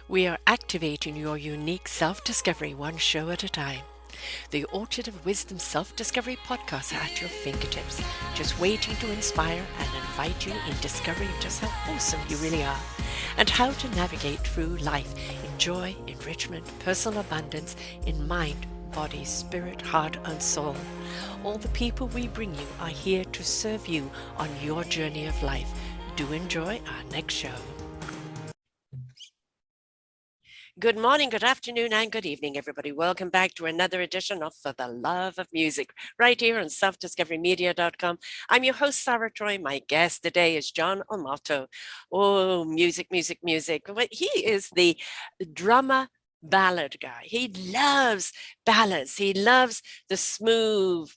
We are activating your unique self-discovery one show at a time. The Orchard of Wisdom Self-Discovery podcast are at your fingertips, just waiting to inspire and invite you in discovering just how awesome you really are and how to navigate through life in joy, enrichment, personal abundance, in mind, body, spirit, heart, and soul. All the people we bring you are here to serve you on your journey of life. Do enjoy our next show. Good morning, good afternoon, and good evening, everybody. Welcome back to another edition of For the Love of Music, right here on selfdiscoverymedia.com. I'm your host, Sarah Troy. My guest today is John Armato. Oh, music, music, music. But he is the drummer ballad guy. He loves ballads. He loves the smooth,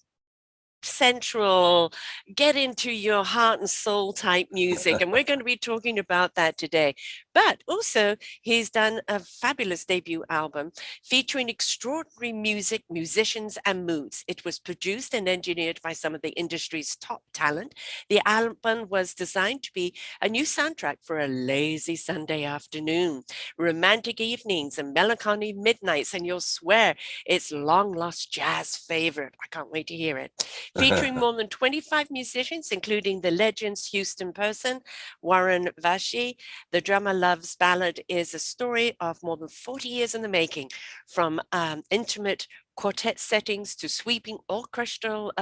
central, get into your heart and soul type music. And we're going to be talking about that today. But also, he's done a fabulous debut album featuring extraordinary music, musicians, and moods. It was produced and engineered by some of the industry's top talent. The album was designed to be a new soundtrack for a lazy Sunday afternoon, romantic evenings, and melancholy midnights. And you'll swear it's long lost jazz favorite. I can't wait to hear it. Featuring more than 25 musicians, including the legends Houston Person, Warren Vashi. The Drummer Loves Ballad is a story of more than 40 years in the making, from intimate quartet settings to sweeping orchestral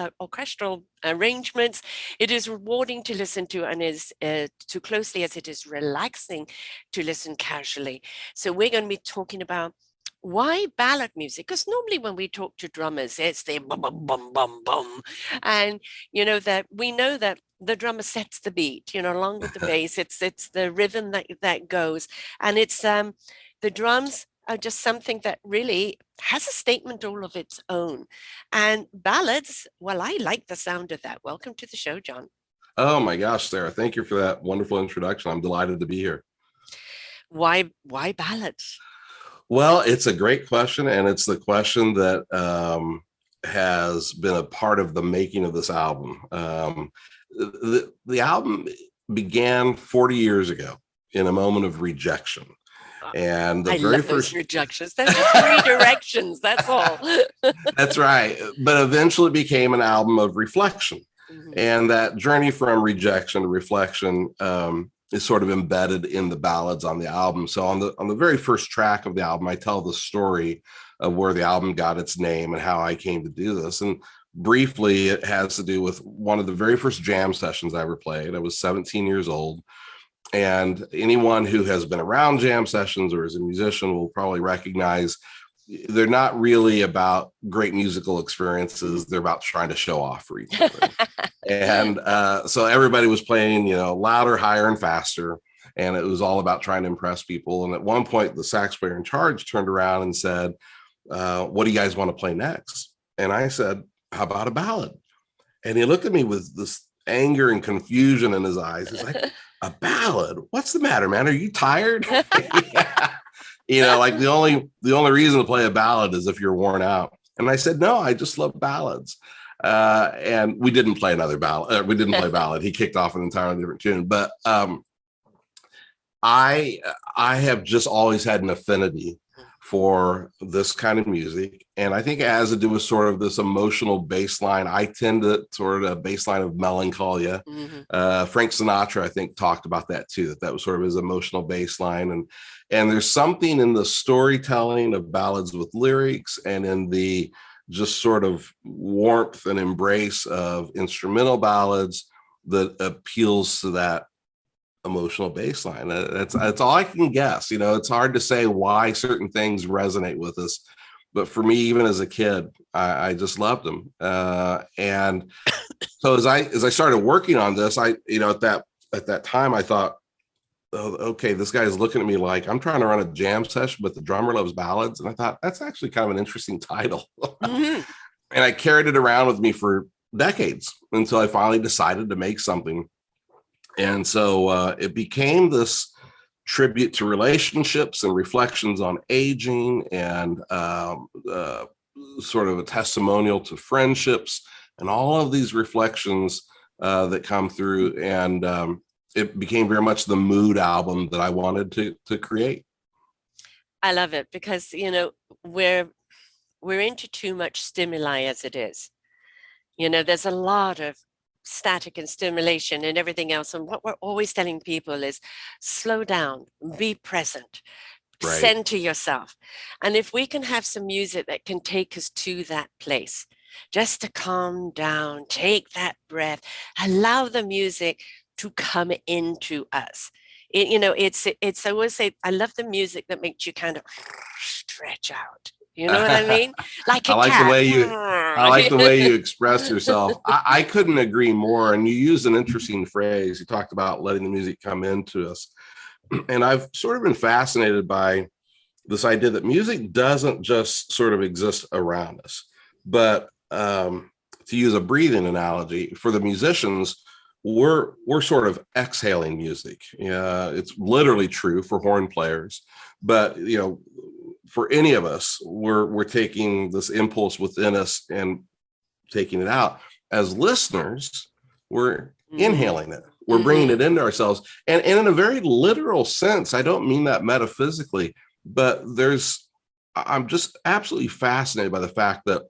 arrangements. It is rewarding to listen to and is too closely as it is relaxing to listen casually. So we're going to be talking about why ballad music? Because normally when we talk to drummers, it's the bum bum bum bum bum, and that we know that the drummer sets the beat, along with the bass. It's the rhythm that goes, and it's the drums are just something that really has a statement all of its own. And ballads, well, I like the sound of that. Welcome to the show, John. Oh my gosh, Sarah, thank you for that wonderful introduction. I'm delighted to be here. Why ballads? Well, it's a great question, and it's the question that has been a part of the making of this album. The album began 40 years ago in a moment of rejection. And the I very love those first rejections. They're just redirections. That's all. That's right. But eventually it became an album of reflection. Mhm. And that journey from rejection to reflection is sort of embedded in the ballads on the album. So on the very first track of the album, I tell the story of where the album got its name and how I came to do this. And briefly, it has to do with one of the very first jam sessions I ever played. I was 17 years old. And anyone who has been around jam sessions or is a musician will probably recognize they're not really about great musical experiences. They're about trying to show off for each other. And so everybody was playing, louder, higher, and faster. And it was all about trying to impress people. And at one point, the sax player in charge turned around and said, what do you guys want to play next? And I said, how about a ballad? And he looked at me with this anger and confusion in his eyes. He's like, a ballad? What's the matter, man? Are you tired? Yeah. Like the only reason to play a ballad is if you're worn out. And I said, no, I just love ballads. And we didn't play another ballad. We didn't play ballad. He kicked off an entirely different tune. But I have just always had an affinity for this kind of music. And I think it has to do with sort of this emotional baseline. I tend to sort of a baseline of melancholia. Mm-hmm. Frank Sinatra, I think, talked about that too, that was sort of his emotional baseline. And there's something in the storytelling of ballads with lyrics and in the just sort of warmth and embrace of instrumental ballads that appeals to that emotional baseline. That's all I can guess. It's hard to say why certain things resonate with us, but for me, even as a kid, I just loved them. And so as I started working on this, at that time, I thought, oh, okay, this guy is looking at me like I'm trying to run a jam session, but the drummer loves ballads, and I thought that's actually kind of an interesting title. Mm-hmm. And I carried it around with me for decades until I finally decided to make something. And so it became this tribute to relationships and reflections on aging and sort of a testimonial to friendships and all of these reflections that come through. And it became very much the mood album that I wanted to create. I love it because, we're we're into too much stimuli as it is. There's a lot of static and stimulation and everything else. And what we're always telling people is slow down, be present, Right. center yourself. And if we can have some music that can take us to that place, just to calm down, take that breath, allow the music to come into us. It's I always say I love the music that makes you kind of stretch out. You know what I mean? Like I a like the cat. way you I like the way you express yourself. I couldn't agree more. And you used an interesting phrase. You talked about letting the music come into us. And I've sort of been fascinated by this idea that music doesn't just sort of exist around us, but to use a breathing analogy, for the musicians, we're sort of exhaling music. Yeah, it's literally true for horn players, but for any of us, we're taking this impulse within us and taking it out. As listeners, we're inhaling it. We're bringing it into ourselves. And in a very literal sense, I don't mean that metaphysically, but I'm just absolutely fascinated by the fact that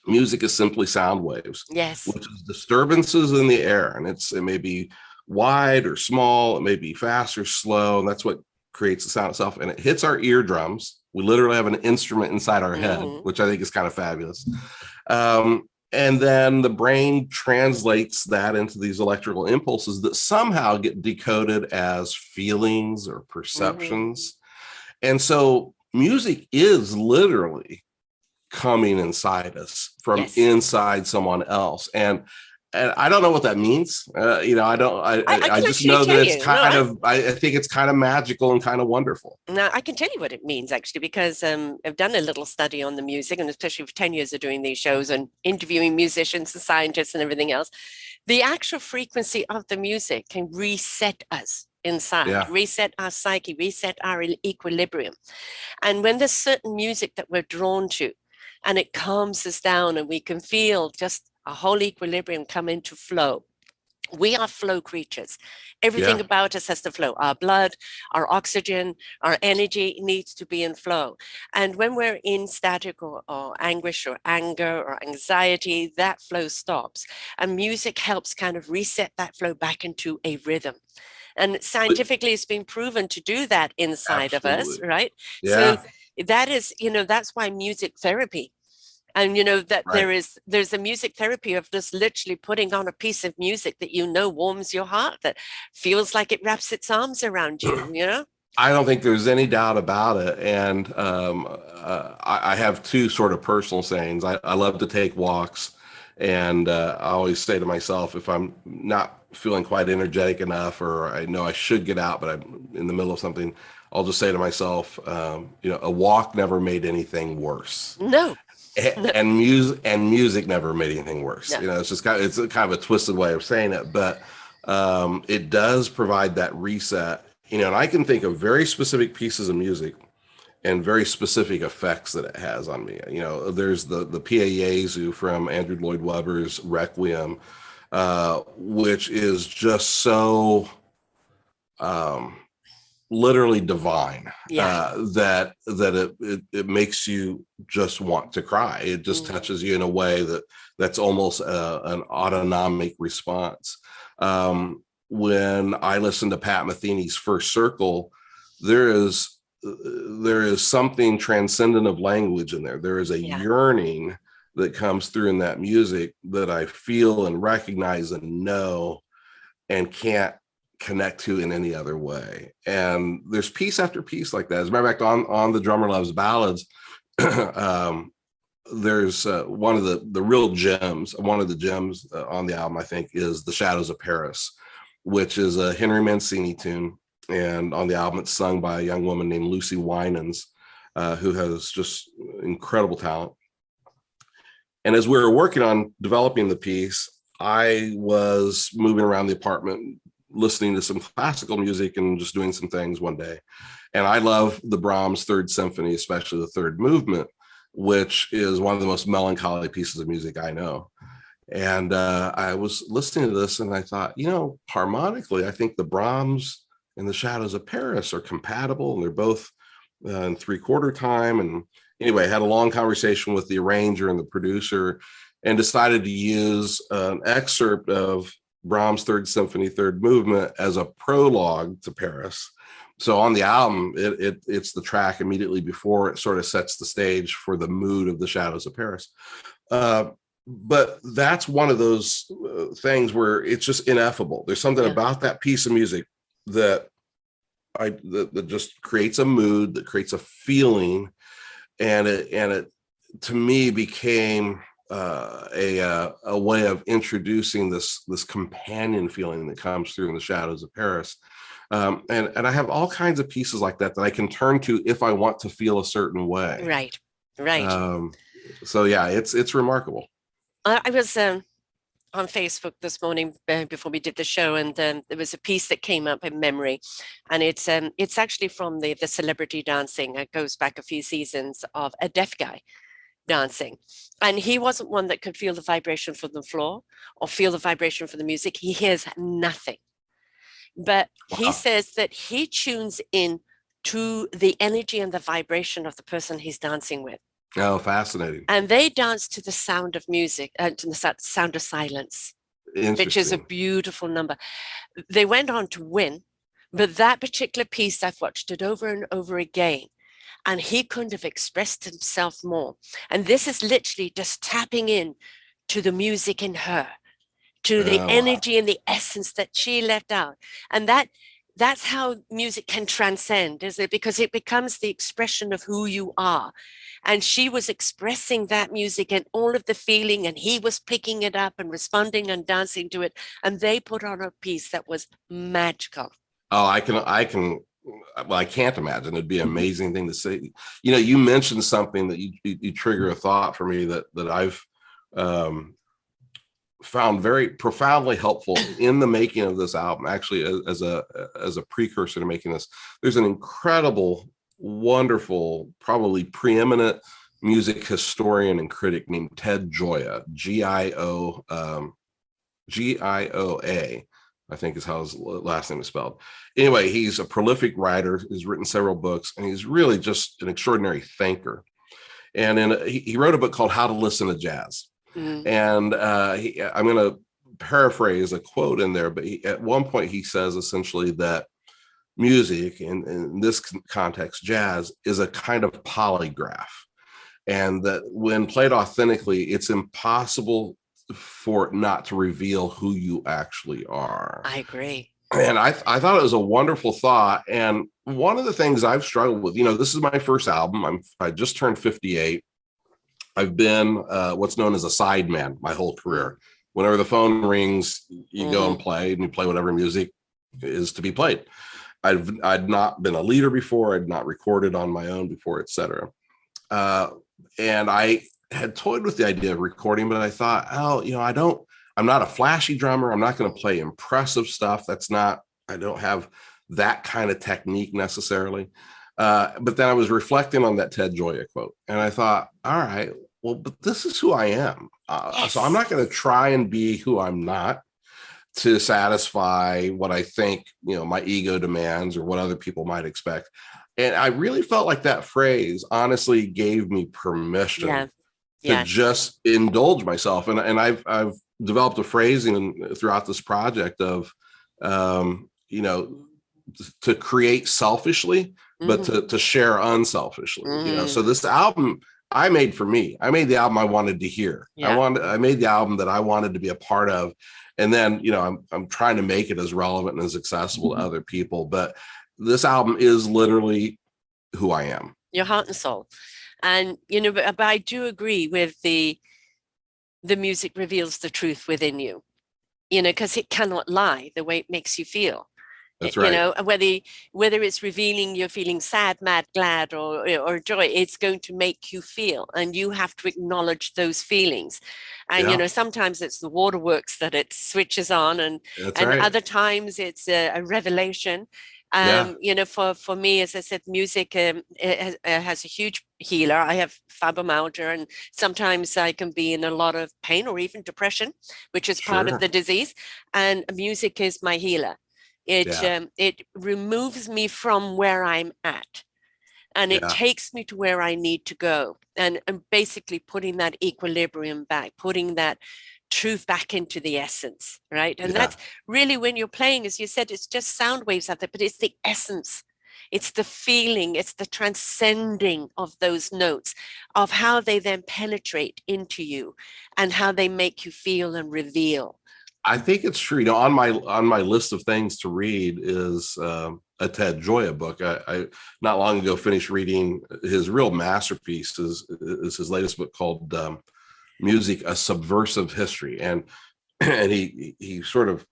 music is simply sound waves, Yes. which is disturbances in the air. And it may be wide or small, it may be fast or slow, and that's what creates the sound itself. And it hits our eardrums. We literally have an instrument inside our head, which I think is kind of fabulous. And then the brain translates that into these electrical impulses that somehow get decoded as feelings or perceptions. And so music is literally coming inside us from inside someone else. And I don't know what that means. I just know that it's kind of, I think it's kind of magical and kind of wonderful. Now, I can tell you what it means, actually, because I've done a little study on the music, and especially for 10 years of doing these shows and interviewing musicians and scientists and everything else. The actual frequency of the music can reset us inside, reset our psyche, reset our equilibrium. And when there's certain music that we're drawn to, and it calms us down, and we can feel just a whole equilibrium come into flow. We are flow creatures. Everything about us has to flow. Our blood, our oxygen, our energy needs to be in flow. And when we're in static or anguish or anger or anxiety, that flow stops. And music helps kind of reset that flow back into a rhythm. And scientifically, it's been proven to do that inside of us, right? Yeah. So that is, that's why music therapy. And that there's a music therapy of just literally putting on a piece of music that warms your heart, that feels like it wraps its arms around you. I don't think there's any doubt about it. And I have two sort of personal sayings. I love to take walks, and I always say to myself, if I'm not feeling quite energetic enough, or I know I should get out, but I'm in the middle of something, I'll just say to myself, a walk never made anything worse. No. And music never made anything worse. No. It's just it's a kind of a twisted way of saying it, but it does provide that reset. And I can think of very specific pieces of music and very specific effects that it has on me. There's the Piazza from Andrew Lloyd Webber's Requiem, which is just so literally divine, that it makes you just want to cry. It just touches you in a way that's almost an autonomic response. When I listen to Pat Metheny's First Circle, there is something transcendent of language in there. There is a yearning that comes through in that music that I feel and recognize and know and can't connect to in any other way. And there's piece after piece like that. As a matter of fact, on the Drummer Loves Ballads, there's one of the real gems. One of the gems on the album, I think, is The Shadows of Paris, which is a Henry Mancini tune. And on the album, it's sung by a young woman named Lucy Winans, who has just incredible talent. And as we were working on developing the piece, I was moving around the apartment, listening to some classical music and just doing some things one day. And I love the Brahms Third Symphony, especially the third movement, which is one of the most melancholy pieces of music I know. And I was listening to this and I thought, harmonically, I think the Brahms and the Shadows of Paris are compatible, and they're both in 3/4 time. And anyway, I had a long conversation with the arranger and the producer and decided to use an excerpt of Brahms' Third Symphony, Third Movement as a prologue to Paris. So on the album, it's the track immediately before. It sort of sets the stage for the mood of the Shadows of Paris. But that's one of those things where it's just ineffable. There's something about that piece of music that that just creates a mood, that creates a feeling, and it to me became a way of introducing this companion feeling that comes through in the Shadows of Paris. And I have all kinds of pieces like that I can turn to if I want to feel a certain way. Right. So yeah, it's remarkable. I was on Facebook this morning before we did the show, and there was a piece that came up in memory, and it's actually from the celebrity dancing. It goes back a few seasons of a deaf guy dancing, and he wasn't one that could feel the vibration from the floor or feel the vibration from the music. He hears nothing, but he says that he tunes in to the energy and the vibration of the person he's dancing with. Oh, fascinating. And they dance to the sound of music, to the sound of silence, which is a beautiful number. They went on to win, but that particular piece, I've watched it over and over again, and he couldn't have expressed himself more. And this is literally just tapping in to the music in her, to the energy and the essence that she left out. And that's how music can transcend, is it? Because it becomes the expression of who you are. And she was expressing that music and all of the feeling, and he was picking it up and responding and dancing to it. And they put on a piece that was magical. Oh, I can't imagine. It'd be an amazing thing to see. You know, you mentioned something that you trigger a thought for me that I've found very profoundly helpful in the making of this album. Actually, as a precursor to making this, there's an incredible, wonderful, probably preeminent music historian and critic named Ted Gioia, Gioia, I think is how his last name is spelled. Anyway, he's a prolific writer. He's written several books, and he's really just an extraordinary thinker. And he wrote a book called How to Listen to Jazz. And I'm going to paraphrase a quote in there, but at one point he says essentially that music, in this context, jazz, is a kind of polygraph, and that when played authentically, it's impossible for it not to reveal who you actually are. I agree. And I thought it was a wonderful thought. And one of the things I've struggled with, this is my first album. I just turned 58. I've been what's known as a sideman my whole career. Whenever the phone rings, you go and play, and you play whatever music is to be played. I'd not been a leader before. I'd not recorded on my own before, etc. And I had toyed with the idea of recording, but I thought, I'm not a flashy drummer. I'm not going to play impressive stuff. I don't have that kind of technique necessarily. But then I was reflecting on that Ted Gioia quote, and I thought, all right, well, but this is who I am. So I'm not going to try and be who I'm not to satisfy what I think, my ego demands or what other people might expect. And I really felt like that phrase honestly gave me permission to just indulge myself. And I've developed a phrasing throughout this project of, to create selfishly, but to share unselfishly. So this album I made for me. I made the album I wanted to hear. I made the album that I wanted to be a part of. And then, I'm trying to make it as relevant and as accessible to other people. But this album is literally who I am. Your heart and soul. And, but I do agree with the music reveals the truth within you, because it cannot lie the way it makes you feel. That's right. Whether it's revealing you're feeling sad, mad, glad, or joy, it's going to make you feel, and you have to acknowledge those feelings. And sometimes it's the waterworks that it switches on, and other times it's a revelation. For me, as I said, music it has a huge healer. I have fibromyalgia, and sometimes I can be in a lot of pain or even depression, which is part of the disease, and music is my healer. It removes me from where I'm at. and it Yeah. takes me to where I need to go, and basically putting that equilibrium back, putting that truth back into the essence, right? And Yeah. that's really when you're playing, as you said, it's just sound waves out there, but it's the essence. It's the feeling, it's the transcending of those notes, of how they then penetrate into you and how they make you feel and reveal. I think it's true. You know, on my list of things to read is a Ted Gioia book. I not long ago finished reading his real masterpiece is his latest book called Music: A Subversive History, and and he sort of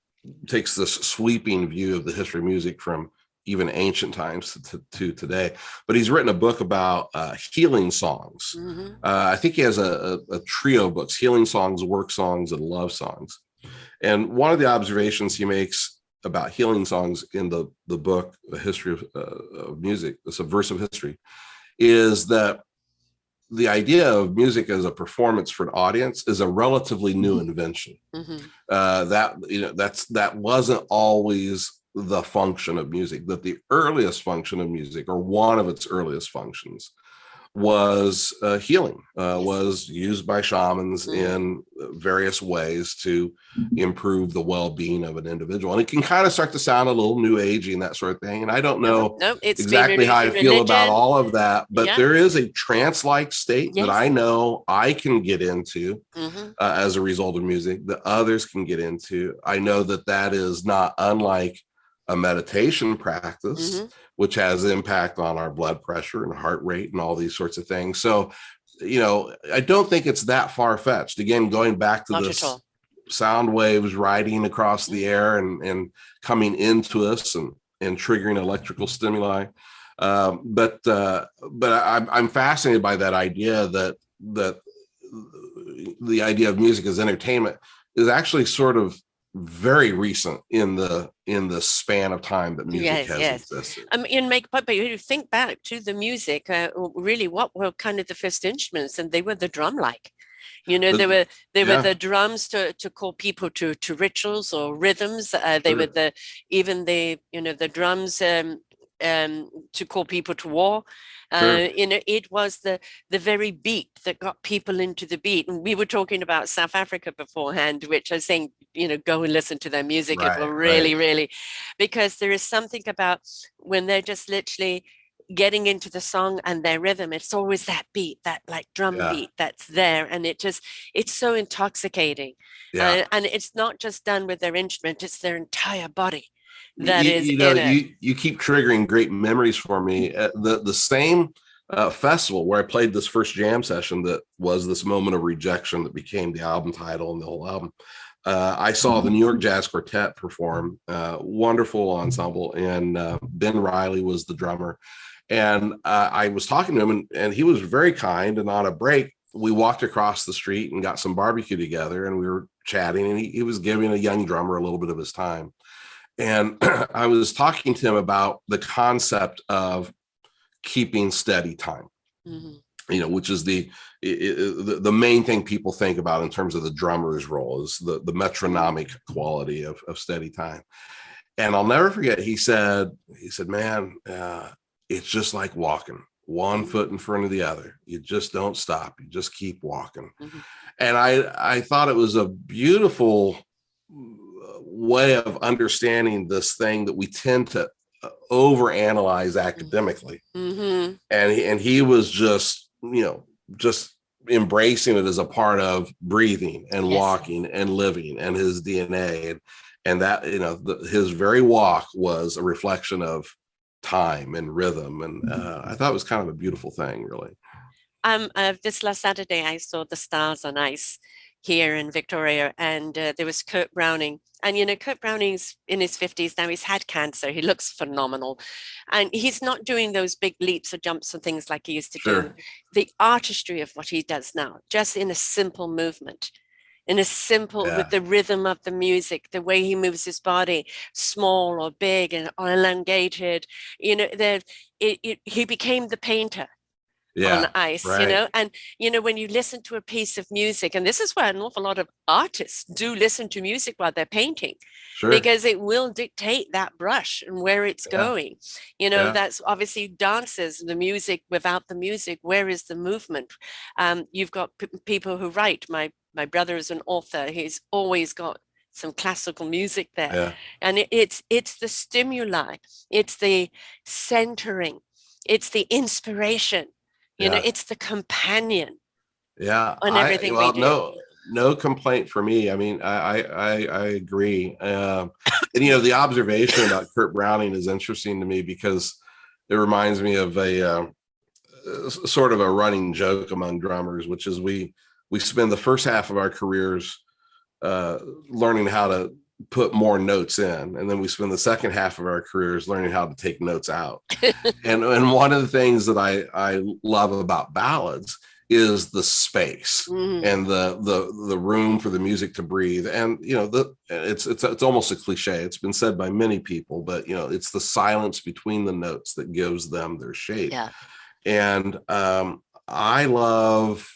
takes this sweeping view of the history of music from even ancient times to today. But he's written a book about healing songs. Mm-hmm. I think he has a trio of books: healing songs, work songs, and love songs. And one of the observations he makes about healing songs in the book, The History of Music, The Subversive History, is that the idea of music as a performance for an audience is a relatively new invention. Mm-hmm. That wasn't always the function of music. That the earliest function of music, or one of its earliest functions, was healing, was used by shamans in various ways to improve the well-being of an individual. And it can kind of start to sound a little new agey and that sort of thing. And I don't know exactly how I feel about all of that, but there is a trance-like state that I know I can get into as a result of music, that others can get into. I know that is not unlike a meditation practice, which has impact on our blood pressure and heart rate and all these sorts of things. So, you know, I don't think it's that far-fetched. Again, going back to this sound waves riding across the air and coming into us and triggering electrical stimuli. But I'm fascinated by that idea that the idea of music as entertainment is actually sort of very recent in the span of time that music has existed. But you think back to the music, really, what were kind of the first instruments? And they were the drum like. You know, they were the drums to call people to rituals or rhythms. They were the drums to call people to war. You know, it was the very beat that got people into the beat. And we were talking about South Africa beforehand, which I was saying, you know, go and listen to their music. It will really, because there is something about when they're just literally getting into the song and their rhythm, it's always that beat, that like drum beat that's there, and it's so intoxicating. And it's not just done with their instrument, it's their entire body that is in it. You keep triggering great memories for me. The same festival where I played this first jam session that was this moment of rejection that became the album title and the whole album. I saw the New York Jazz Quartet perform, wonderful ensemble, and Ben Riley was the drummer. And I was talking to him, and he was very kind. And on a break, we walked across the street and got some barbecue together, and we were chatting, and he was giving a young drummer a little bit of his time. And I was talking to him about the concept of keeping steady time, you know, which is the main thing people think about in terms of the drummer's role, is the metronomic quality of steady time. And I'll never forget, he said, man, it's just like walking, one foot in front of the other. You just don't stop. You just keep walking. And I thought it was a beautiful way of understanding this thing that we tend to overanalyze academically. And he was just, you know, just embracing it as a part of breathing and walking and living and his DNA. And that, you know, his very walk was a reflection of time and rhythm. And I thought it was kind of a beautiful thing, really. This last Saturday, I saw the Stars on Ice here in Victoria, and there was Kurt Browning. And, you know, Kurt Browning's in his 50s now. He's had cancer. He looks phenomenal. And he's not doing those big leaps or jumps and things like he used to do. The artistry of what he does now, just in a simple movement, with the rhythm of the music, the way he moves his body, small or big or elongated, you know, he became the painter on Yeah. ice, Right. and when you listen to a piece of music, and this is why an awful lot of artists do listen to music while they're painting, Sure. because it will dictate that brush and where it's Yeah. going. Yeah. That's obviously dances, the music. Without the music, where is the movement? You've got people who write. My brother is an author. He's always got some classical music there, Yeah. and it's the stimuli, it's the centering, it's the inspiration, Yeah. it's the companion Yeah. on everything we Well, do. no complaint for me. I mean, I agree. And the observation about Kurt Browning is interesting to me because it reminds me of a sort of a running joke among drummers, which is we spend the first half of our careers learning how to put more notes in, and then we spend the second half of our careers learning how to take notes out. And one of the things that I love about ballads is the space and the room for the music to breathe. And it's almost a cliche. It's been said by many people, but it's the silence between the notes that gives them their shape. Yeah. And I love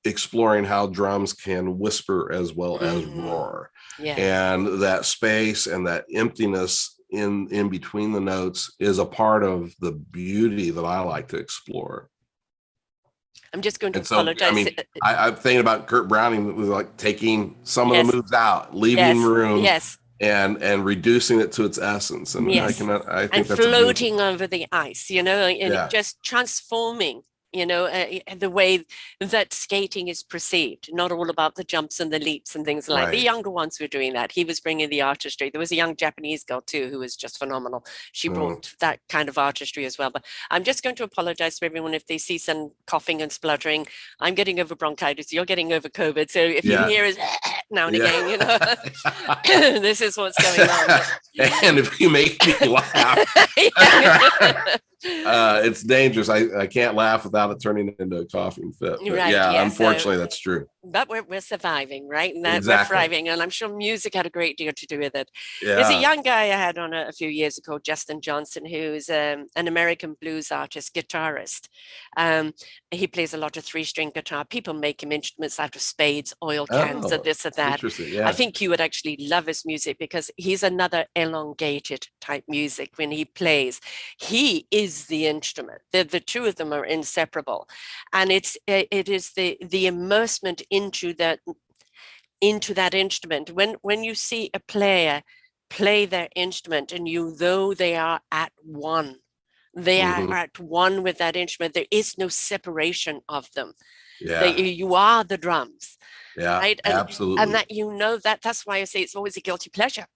exploring how drums can whisper as well as roar. Yeah. And that space and that emptiness in between the notes is a part of the beauty that I like to explore. I'm just going to And so, apologize. I mean, I'm thinking about Kurt Browning, that was like taking some of Yes. the moves out, leaving room, Yes. and reducing it to its essence. And Yes. I think And that's floating over the ice, and Yeah. just transforming, the way that skating is perceived. Not all about the jumps and the leaps and things like. Right. The younger ones were doing that. He was bringing the artistry. There was a young Japanese girl too who was just phenomenal. She brought that kind of artistry as well. But I'm just going to apologize to everyone if they see some coughing and spluttering. I'm getting over bronchitis. You're getting over COVID. So if you hear us now and again, this is what's going on. And if you make me laugh, it's dangerous. I can't laugh without it turning into a coughing fit. But Right, yeah, unfortunately, that's true. But we're surviving, right? And that Exactly. we're thriving. And I'm sure music had a great deal to do with it. Yeah. There's a young guy I had on a few years ago, Justin Johnson, who's an American blues artist, guitarist. He plays a lot of 3-string guitar. People make him instruments out of spades, oil cans, and this and that. Interesting. Yeah. I think you would actually love his music because he's another elongated type music when he plays. He is the instrument. The two of them are inseparable. And it is the immersement into that instrument. When you see a player play their instrument and though they are at one, they are at one with that instrument. There is no separation of them. Yeah. You are the drums. Yeah, right? absolutely. And that's why I say it's always a guilty pleasure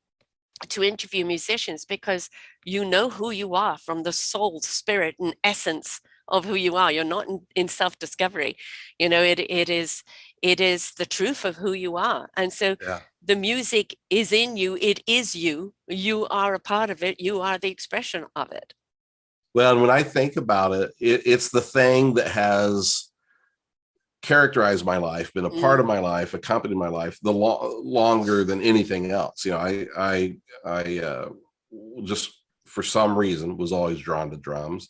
to interview musicians, because you know who you are from the soul, spirit, and essence of who you are. You're not in self-discovery. It is the truth of who you are. And so the music is in you. It is you. You are a part of it. You are the expression of it. Well, and when I think about it, it's the thing that has characterized my life, been a part of my life, accompanied my life longer than anything else. I just for some reason was always drawn to drums.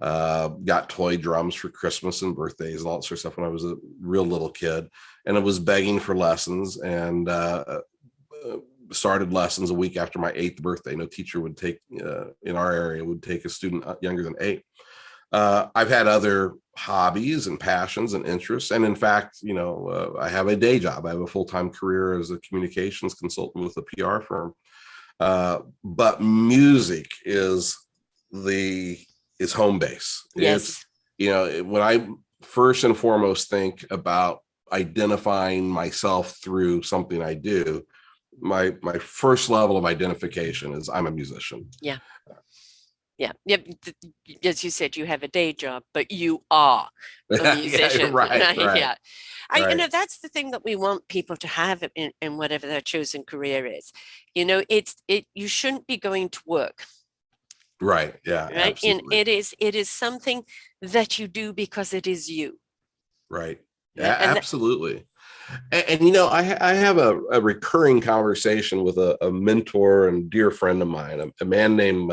Got toy drums for Christmas and birthdays and all that sort of stuff when I was a real little kid, and I was begging for lessons, and started lessons a week after my 8th birthday. No teacher would take in our area would take a student younger than 8. I've had other hobbies and passions and interests, and in fact, I have a day job. I have a full-time career as a communications consultant with a PR firm. But music is home base. Yes. When I first and foremost think about identifying myself through something I do, my first level of identification is I'm a musician. Yeah. As you said, you have a day job, but you are a musician. Right. Yeah. Right. That's the thing that we want people to have in whatever their chosen career is. You shouldn't be going to work. Right. Yeah. Right. Absolutely. And it is something that you do because it is you. Right. Yeah. Absolutely. And I have a recurring conversation with a mentor and dear friend of mine, a man named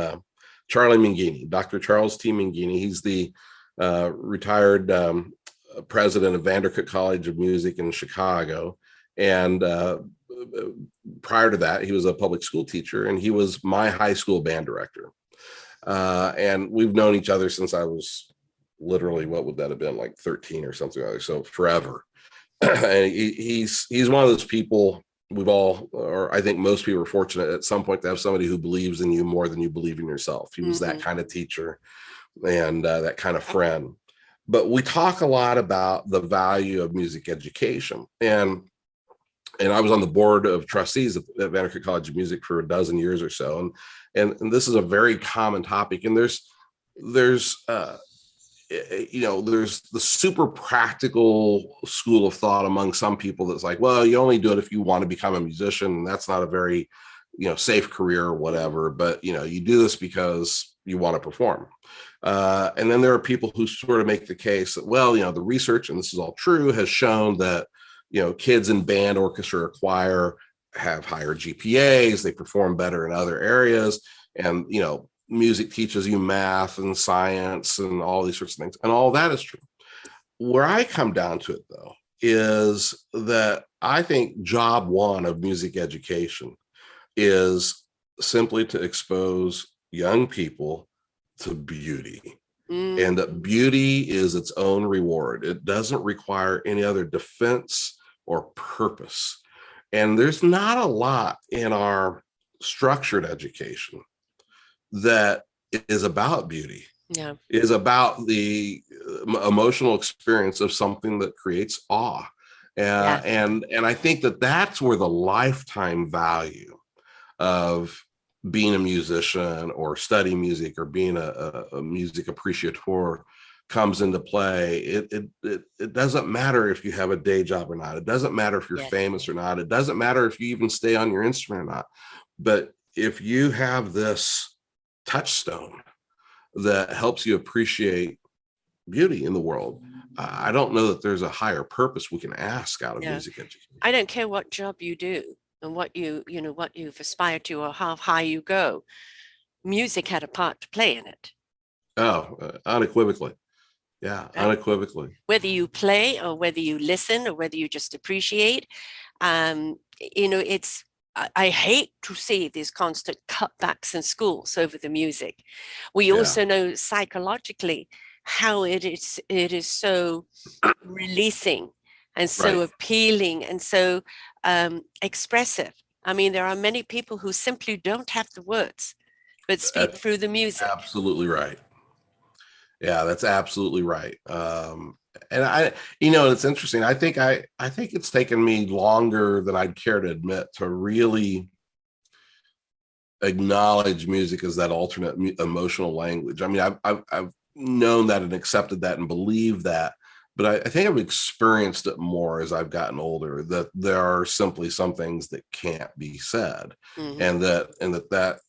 Charlie Minghini, Dr. Charles T. Minghini. He's the retired president of Vandercook College of Music in Chicago. And prior to that, he was a public school teacher, and he was my high school band director. And we've known each other since I was literally, what would that have been, like 13 or something like that, so forever. And he's one of those people we've all, or I think most people are fortunate at some point to have somebody who believes in you more than you believe in yourself. He was that kind of teacher and that kind of friend. But we talk a lot about the value of music education. And I was on the board of trustees at Vandercook College of Music for a dozen years or so. And this is a very common topic. And there's the super practical school of thought among some people that's like, well, you only do it if you want to become a musician, and that's not a very, safe career or whatever, but you do this because you want to perform. And then there are people who sort of make the case that, well, the research, and this is all true, has shown that kids in band, orchestra, or choir have higher GPAs, they perform better in other areas, and music teaches you math and science and all these sorts of things. And all that is true. Where I come down to it, though, is that I think job one of music education is simply to expose young people to beauty. And that beauty is its own reward. It doesn't require any other defense or purpose. And there's not a lot in our structured education that is about beauty. Yeah. It is about the emotional experience of something that creates awe. And I think that that's where the lifetime value of being a musician or studying music or being a music appreciator comes into play. It doesn't matter if you have a day job or not. It doesn't matter if you're famous or not. It doesn't matter if you even stay on your instrument or not. But if you have this touchstone that helps you appreciate beauty in the world, I don't know that there's a higher purpose we can ask out of music education. I don't care what job you do and what what you've aspired to or how high you go. Music had a part to play in it. Oh, unequivocally. Yeah, unequivocally. Whether you play or whether you listen or whether you just appreciate, it's, I hate to see these constant cutbacks in schools over the music. We also know psychologically how it is so releasing and so appealing and so expressive. I mean, there are many people who simply don't have the words, but speak through the music. Absolutely right. Yeah, that's absolutely right. And it's interesting. I think it's taken me longer than I'd care to admit to really acknowledge music as that alternate emotional language. I mean, I've known that and accepted that and believed that, but I think I've experienced it more as I've gotten older, that there are simply some things that can't be said, and that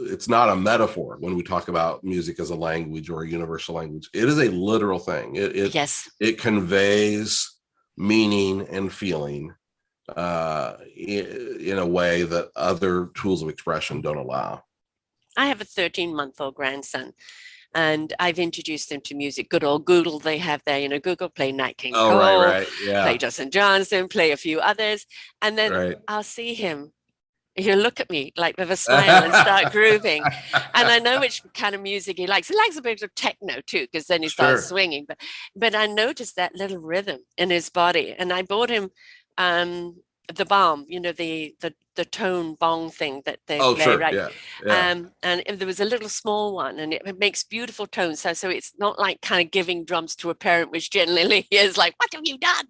it's not a metaphor when we talk about music as a language or a universal language. It is a literal thing. It conveys meaning and feeling in a way that other tools of expression don't allow. I have a 13-month-old grandson, and I've introduced him to music. Good old Google, they have there, Google, play Nat King Cole, play Justin Johnson, play a few others, and then I'll see him. He'll look at me like with a smile and start grooving. And I know which kind of music he likes. He likes a bit of techno too, because then he starts swinging. But I noticed that little rhythm in his body. And I bought him the bomb, the tone bong thing that they play, right? And there was a little small one, and it makes beautiful tones. So it's not like kind of giving drums to a parent, which generally is like, what have you done?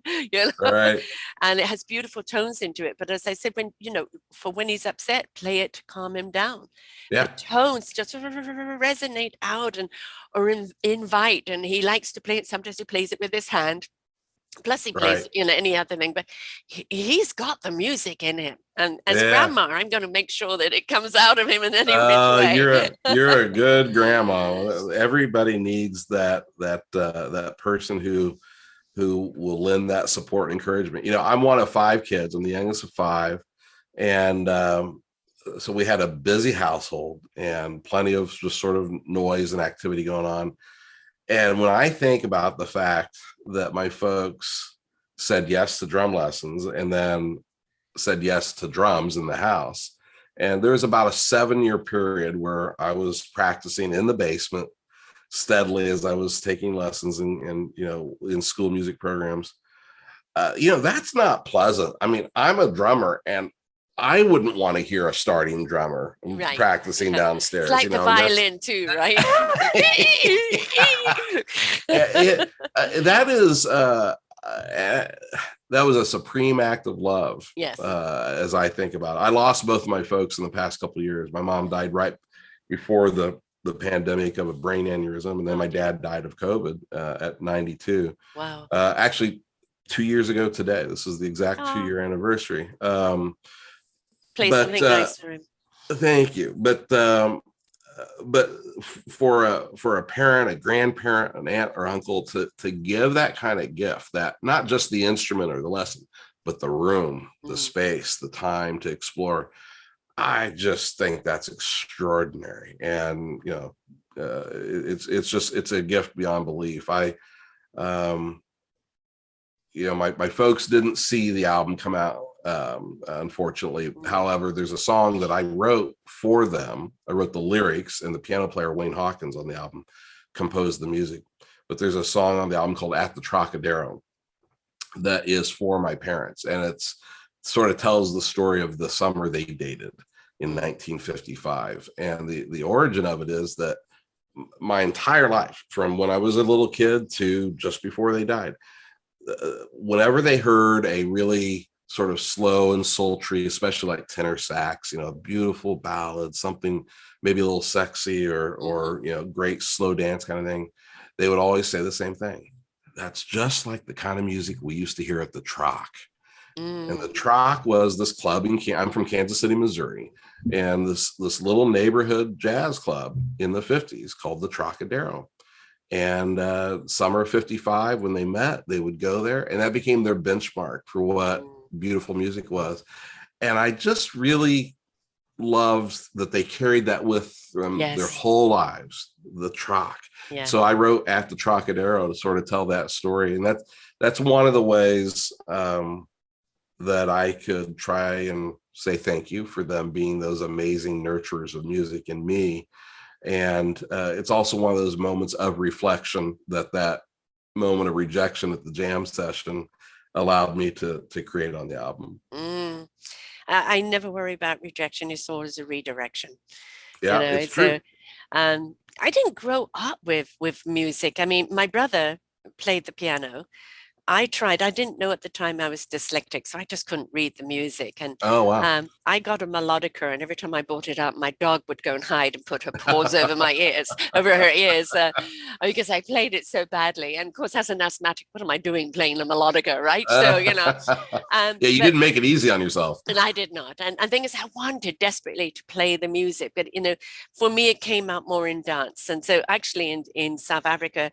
And it has beautiful tones into it. But as I said, when he's upset, play it to calm him down. The tones just resonate out or invite, and he likes to play it. Sometimes he plays it with his hand. Plus he plays, any other thing, but he's got the music in him. And as grandma, I'm going to make sure that it comes out of him in any way. You're a good grandma. Everybody needs that person who will lend that support and encouragement. I'm one of 5 kids. I'm the youngest of 5. And so we had a busy household and plenty of just sort of noise and activity going on. And when I think about the fact that my folks said yes to drum lessons and then said yes to drums in the house, and there was about a 7-year period where I was practicing in the basement steadily as I was taking lessons and in school music programs. That's not pleasant. I mean, I'm a drummer and I wouldn't want to hear a starting drummer Right. practicing It's downstairs, like the and that's violin too, right? that is that was a supreme act of love. Yes. As I think about it, I lost both of my folks in the past couple of years. My mom died right before the pandemic of a brain aneurysm, and then my dad died of COVID at 92. Wow. Actually, 2 years ago today. This is the exact 2-year anniversary. Play something nice for him. Thank you. But for a parent, a grandparent, an aunt or uncle to give that kind of gift, that not just the instrument or the lesson, but the room, the space, the time to explore, I just think that's extraordinary. And it's a gift beyond belief. My folks didn't see the album come out, unfortunately. However, there's a song that I wrote for them. I wrote the lyrics, and the piano player Wayne Hawkins on the album composed the music. But there's a song on the album called "At the Trocadero" that is for my parents, and it's sort of tells the story of the summer they dated in 1955. And the origin of it is that my entire life, from when I was a little kid to just before they died, whenever they heard a really sort of slow and sultry, especially like tenor sax, a beautiful ballad, something maybe a little sexy or great slow dance kind of thing, they would always say the same thing. That's just like the kind of music we used to hear at the Troc. And the Troc was this club I'm from Kansas City, Missouri, and this little neighborhood jazz club in the 50s called the Trocadero. And summer of 55, when they met, they would go there, and that became their benchmark for what beautiful music was. And I just really loved that they carried that with them their whole lives, the Troc. Yeah. So I wrote "At the Trocadero" to sort of tell that story. And that's one of the ways that I could try and say thank you for them being those amazing nurturers of music in me. And it's also one of those moments of reflection that moment of rejection at the jam session allowed me to create on the album. I never worry about rejection. It's always a redirection. Yeah, it's true. I didn't grow up with music. I mean, my brother played the piano. I tried. I didn't know at the time I was dyslexic, so I just couldn't read the music. And I got a melodica, and every time I brought it up, my dog would go and hide and put her paws over her ears, because I played it so badly. And of course, as an asthmatic, what am I doing playing the melodica, right? So yeah, you didn't make it easy on yourself. And I did not. And the thing is, I wanted desperately to play the music, but for me, it came out more in dance. And so, actually, in South Africa,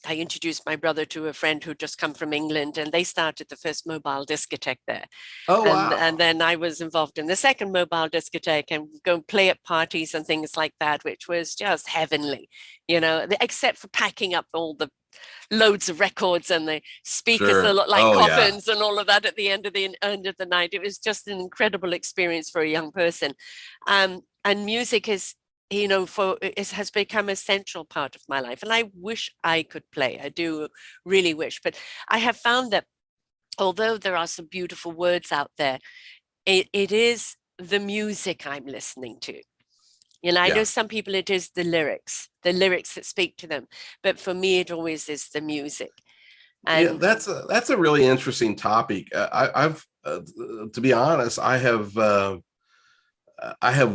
I introduced my brother to a friend who'd just come from England, and they started the first mobile discotheque there. Oh, wow. And then I was involved in the second mobile discotheque and go play at parties and things like that, which was just heavenly, except for packing up all the loads of records and the speakers that look like coffins and all of that at the end of the night. It was just an incredible experience for a young person. And music is, it has become a central part of my life. And I wish I could play. I do really wish. But I have found that although there are some beautiful words out there, it is the music I'm listening to. I know some people, it is the lyrics that speak to them. But for me, it always is the music. And that's a really interesting topic. I've to be honest, I have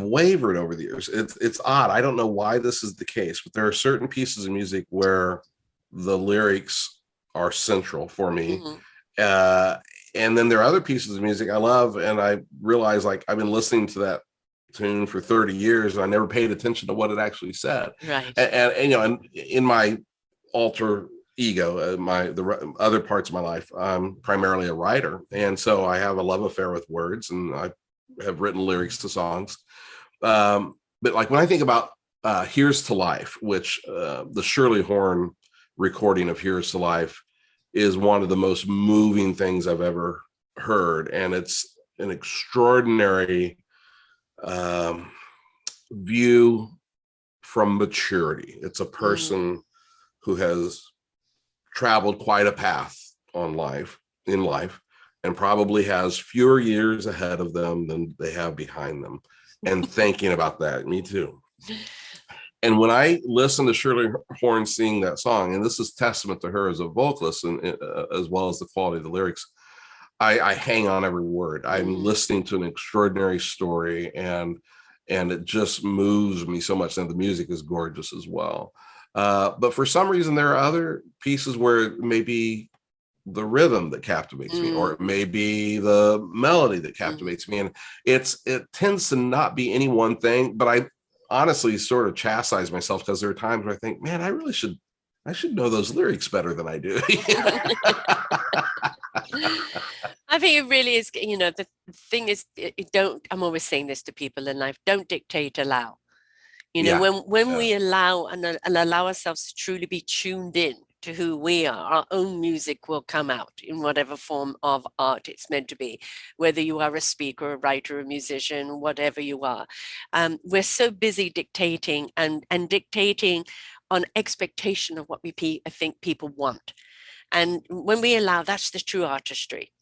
wavered over the years. It's odd. I don't know why this is the case, but there are certain pieces of music where the lyrics are central for me. And then there are other pieces of music I love, and I realize like I've been listening to that tune for 30 years and I never paid attention to what it actually said. Right. And in my alter ego, the other parts of my life, I'm primarily a writer, and so I have a love affair with words, and I have written lyrics to songs. But like when I think about Here's to Life, which the Shirley Horn recording of Here's to Life is one of the most moving things I've ever heard. And it's an extraordinary view from maturity. It's a person who has traveled quite a path in life, and probably has fewer years ahead of them than they have behind them. And thinking about that, me too. And when I listen to Shirley Horn sing that song, and this is testament to her as a vocalist, and as well as the quality of the lyrics, I hang on every word. I'm listening to an extraordinary story, and it just moves me so much. And the music is gorgeous as well. But for some reason, there are other pieces where it may be the rhythm that captivates me, or it may be the melody that captivates me. And it tends to not be any one thing, but I honestly sort of chastise myself, because there are times where I think, man, I should know those lyrics better than I do. I think it really is, the thing is, I'm always saying this to people in life, don't dictate, allow. When we allow and allow ourselves to truly be tuned in to who we are, our own music will come out in whatever form of art it's meant to be, whether you are a speaker, a writer, a musician, whatever you are. We're so busy dictating and dictating on expectation of what I think people want. And when we allow, that's the true artistry.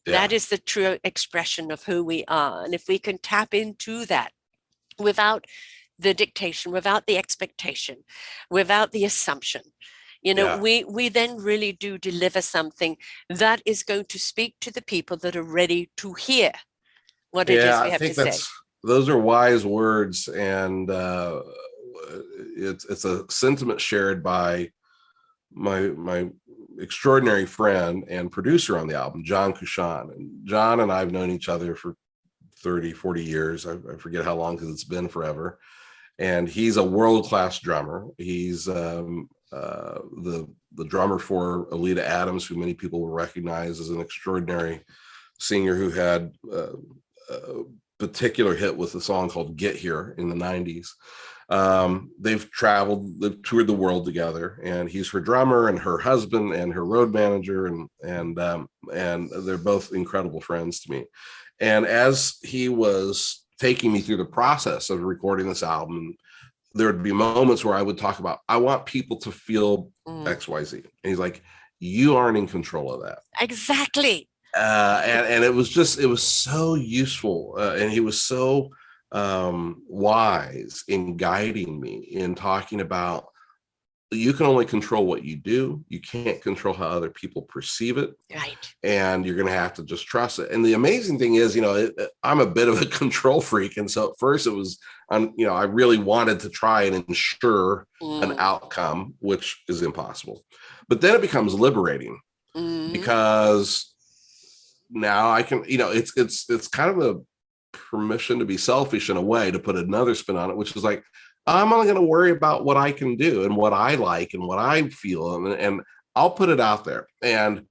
That is the true expression of who we are. And if we can tap into that without the dictation, without the expectation, without the assumption, we then really do deliver something that is going to speak to the people that are ready to hear what it is we have to say. Those are wise words, and it's a sentiment shared by my extraordinary friend and producer on the album, John Cushan. And John and I have known each other for 30, 40 years. I forget how long, because it's been forever. And he's a world-class drummer. He's the drummer for Alita Adams, who many people will recognize as an extraordinary singer who had a particular hit with a song called Get Here in the 90s. They've toured the world together, and he's her drummer and her husband and her road manager, and they're both incredible friends to me. And as he was taking me through the process of recording this album, there would be moments where I would talk about, I want people to feel XYZ. And he's like, you aren't in control of that. Exactly. And it was so useful. And he was so wise in guiding me in talking about, you can only control what you do. You can't control how other people perceive it. Right. And you're going to have to just trust it. And the amazing thing is, I'm a bit of a control freak. And so at first it was, I really wanted to try and ensure an outcome, which is impossible. But then it becomes liberating, because now I can, it's kind of a permission to be selfish in a way, to put another spin on it, which is like, I'm only going to worry about what I can do and what I like and what I feel, and I'll put it out there. And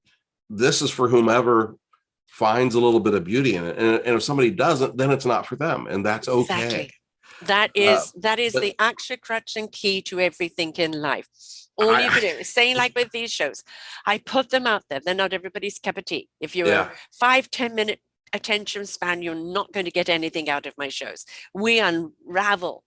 this is for whomever finds a little bit of beauty in it. And if somebody doesn't, then it's not for them, and that's okay. That is the actual crutch and key to everything in life. All you can do is saying, like with these shows, I put them out there. They're not everybody's cup of tea. If you're a 5-10 minute attention span, you're not going to get anything out of my shows. We unravel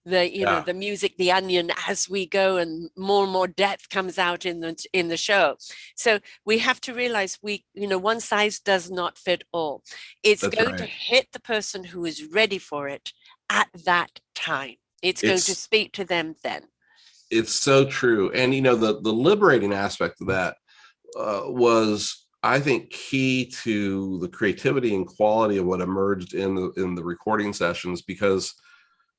the music, the onion, as we go, and more depth comes out in the show. So we have to realize one size does not fit all. It's going to hit the person who is ready for it at that time. It's going to speak to them then. It's so true. And the liberating aspect of that was, I think, key to the creativity and quality of what emerged in the recording sessions, because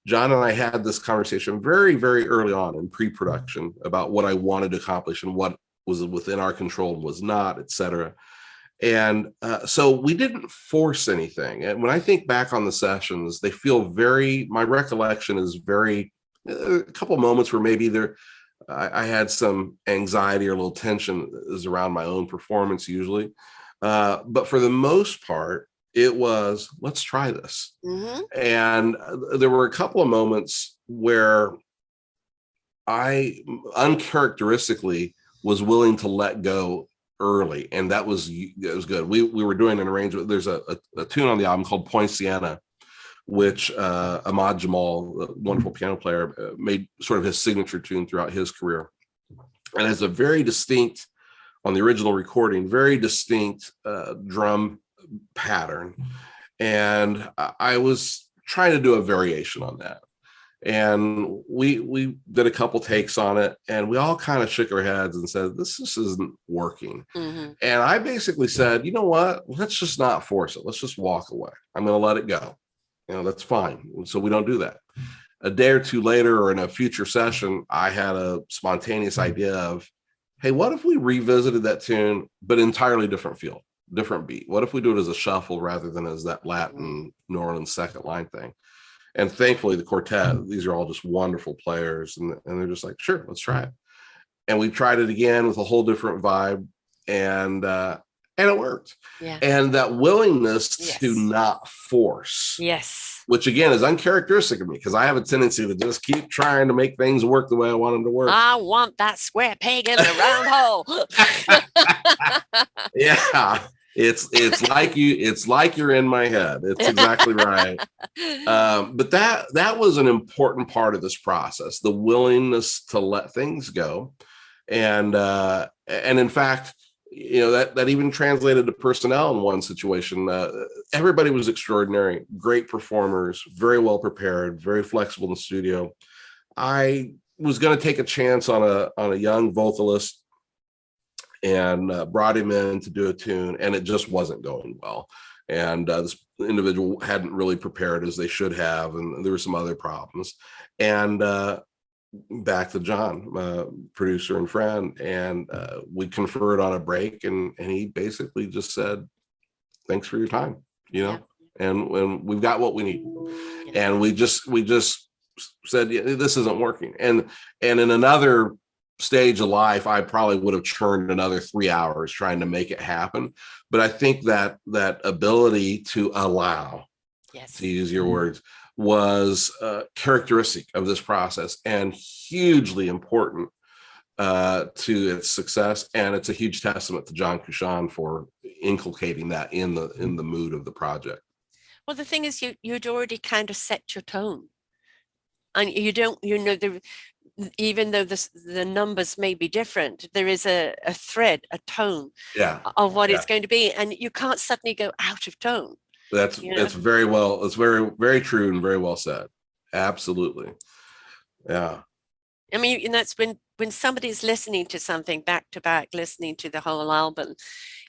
John and I had this conversation very, very early on in pre-production about what I wanted to accomplish and what was within our control and was not, et cetera. And so we didn't force anything. And when I think back on the sessions, they feel my recollection is very, a couple moments where maybe I had some anxiety or a little tension is around my own performance usually. But for the most part, It was, let's try this. Mm-hmm. And there were a couple of moments where I uncharacteristically was willing to let go early, and that was good. We were doing an arrangement. There's a tune on the album called Poinsienna, which Ahmad Jamal, the wonderful piano player, made sort of his signature tune throughout his career, and has a very distinct, on the original recording, very distinct drum pattern. And I was trying to do a variation on that. And we did a couple takes on it, and we all kind of shook our heads and said, this just isn't working. Mm-hmm. And I basically said, you know what, let's just not force it. Let's just walk away. I'm going to let it go. That's fine. So we don't do that. A day or two later, or in a future session, I had a spontaneous idea of, hey, what if we revisited that tune, but entirely different feel, different beat? What if we do it as a shuffle rather than as that Latin New Orleans second line thing? And thankfully, the quartet, these are all just wonderful players. And they're just like, sure, let's try it. And we tried it again with a whole different vibe. And it worked. Yeah. And that willingness Yes. to not force. Yes. Which again is uncharacteristic of me, because I have a tendency to just keep trying to make things work the way I want them to work. I want that square peg in the round hole. Yeah. It's like you're in my head. It's exactly right. But that was an important part of this process, the willingness to let things go. And in fact, that even translated to personnel in one situation. Everybody was extraordinary, great performers, very well prepared, very flexible in the studio. I was going to take a chance on a young vocalist, and brought him in to do a tune, and it just wasn't going well. And this individual hadn't really prepared as they should have, and there were some other problems. And back to John, producer and friend, and we conferred on a break, and he basically just said, thanks for your time, Yeah. and we've got what we need. Yeah. And we just said, yeah, this isn't working. And in another stage of life, I probably would have churned another 3 hours trying to make it happen. But I think that ability to allow, Yes. to use your words, was characteristic of this process, and hugely important to its success. And it's a huge testament to John Cushon for inculcating that in the mood of the project. Well, the thing is, you'd already kind of set your tone, and you don't, even though the numbers may be different, there is a thread, a tone of what it's going to be, and you can't suddenly go out of tone. That's very well. It's very, very true and very well said. Absolutely. Yeah. I mean, and that's when somebody's listening to something back to back, listening to the whole album,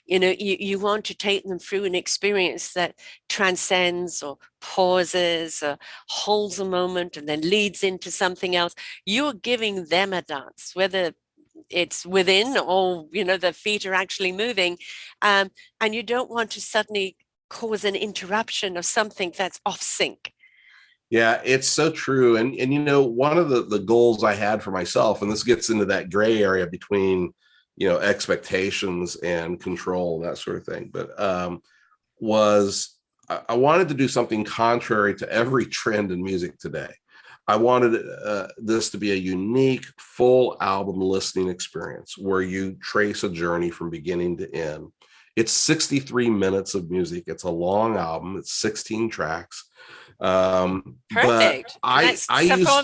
you want to take them through an experience that transcends or pauses or holds a moment and then leads into something else. You're giving them a dance, whether it's within or, the feet are actually moving. And you don't want to suddenly cause an interruption of something that's off sync. Yeah, it's so true. And one of the goals I had for myself, and this gets into that gray area between expectations and control and that sort of thing, but was I wanted to do something contrary to every trend in music today. I wanted this to be a unique, full album listening experience where you trace a journey from beginning to end. It's 63 minutes of music. It's a long album. It's 16 tracks. Perfect. But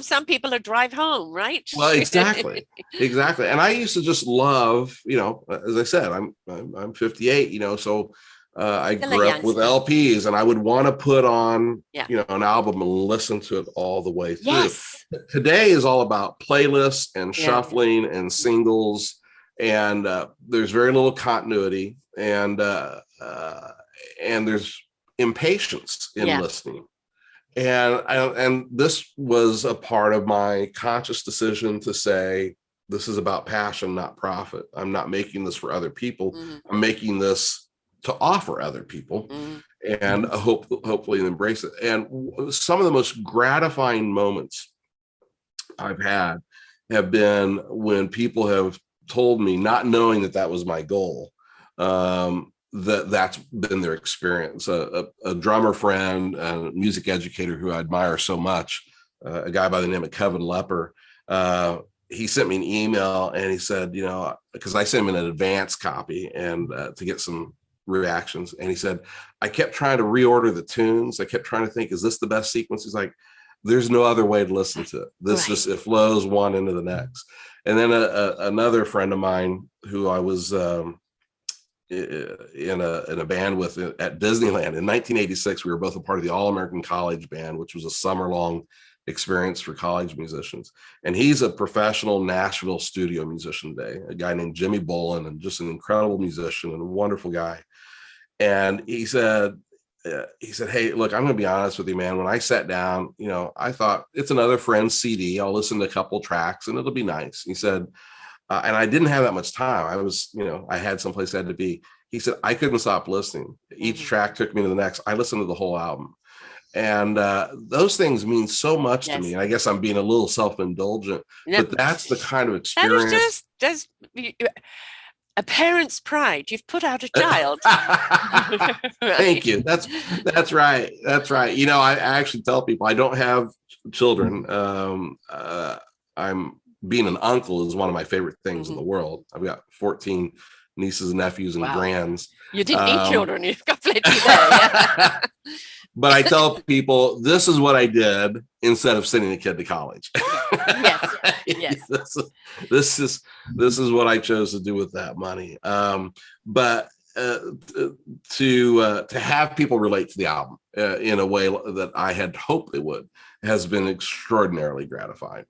some people a drive home, right? Well, exactly. And I used to just love, as I said, I'm 58, so I grew up with LPs, and I would want to put on, an album and listen to it all the way through. Yes. Today is all about playlists and shuffling and singles, and there's very little continuity, and there's impatience in listening. And this was a part of my conscious decision to say, this is about passion, not profit. I'm not making this for other people. Mm-hmm. I'm making this to offer other people, and hopefully embrace it. And some of the most gratifying moments I've had have been when people have told me, not knowing that was my goal, that's been their experience. A drummer friend, a music educator who I admire so much, a guy by the name of Kevin Lepper, he sent me an email and he said, because I sent him an advance copy and to get some reactions. And he said, I kept trying to reorder the tunes. I kept trying to think, is this the best sequence? He's like, there's no other way to listen to it. This just, it flows one into the next. And then another friend of mine who I was in a band with at Disneyland in 1986, we were both a part of the All-American College Band, which was a summer-long experience for college musicians. And he's a professional Nashville studio musician today, a guy named Jimmy Bolin, and just an incredible musician and a wonderful guy. And he said, hey, look, I'm going to be honest with you, man. When I sat down, I thought it's another friend's CD. I'll listen to a couple tracks and it'll be nice. He said, and I didn't have that much time. I was, I had someplace I had to be. He said, I couldn't stop listening. Each track took me to the next. I listened to the whole album. And those things mean so much to me. And I guess I'm being a little self-indulgent, but that's the kind of experience. That is just a parent's pride. You've put out a child. Thank you. That's right. That's right. I actually tell people I don't have children. I'm being an uncle is one of my favorite things in the world. I've got 14 nieces and nephews and grands. You didn't need children. You've got plenty there. Yeah. But I tell people this is what I did instead of sending a kid to college. Yes. Yes. This is what I chose to do with that money. But to have people relate to the album in a way that I had hoped they would has been extraordinarily gratifying.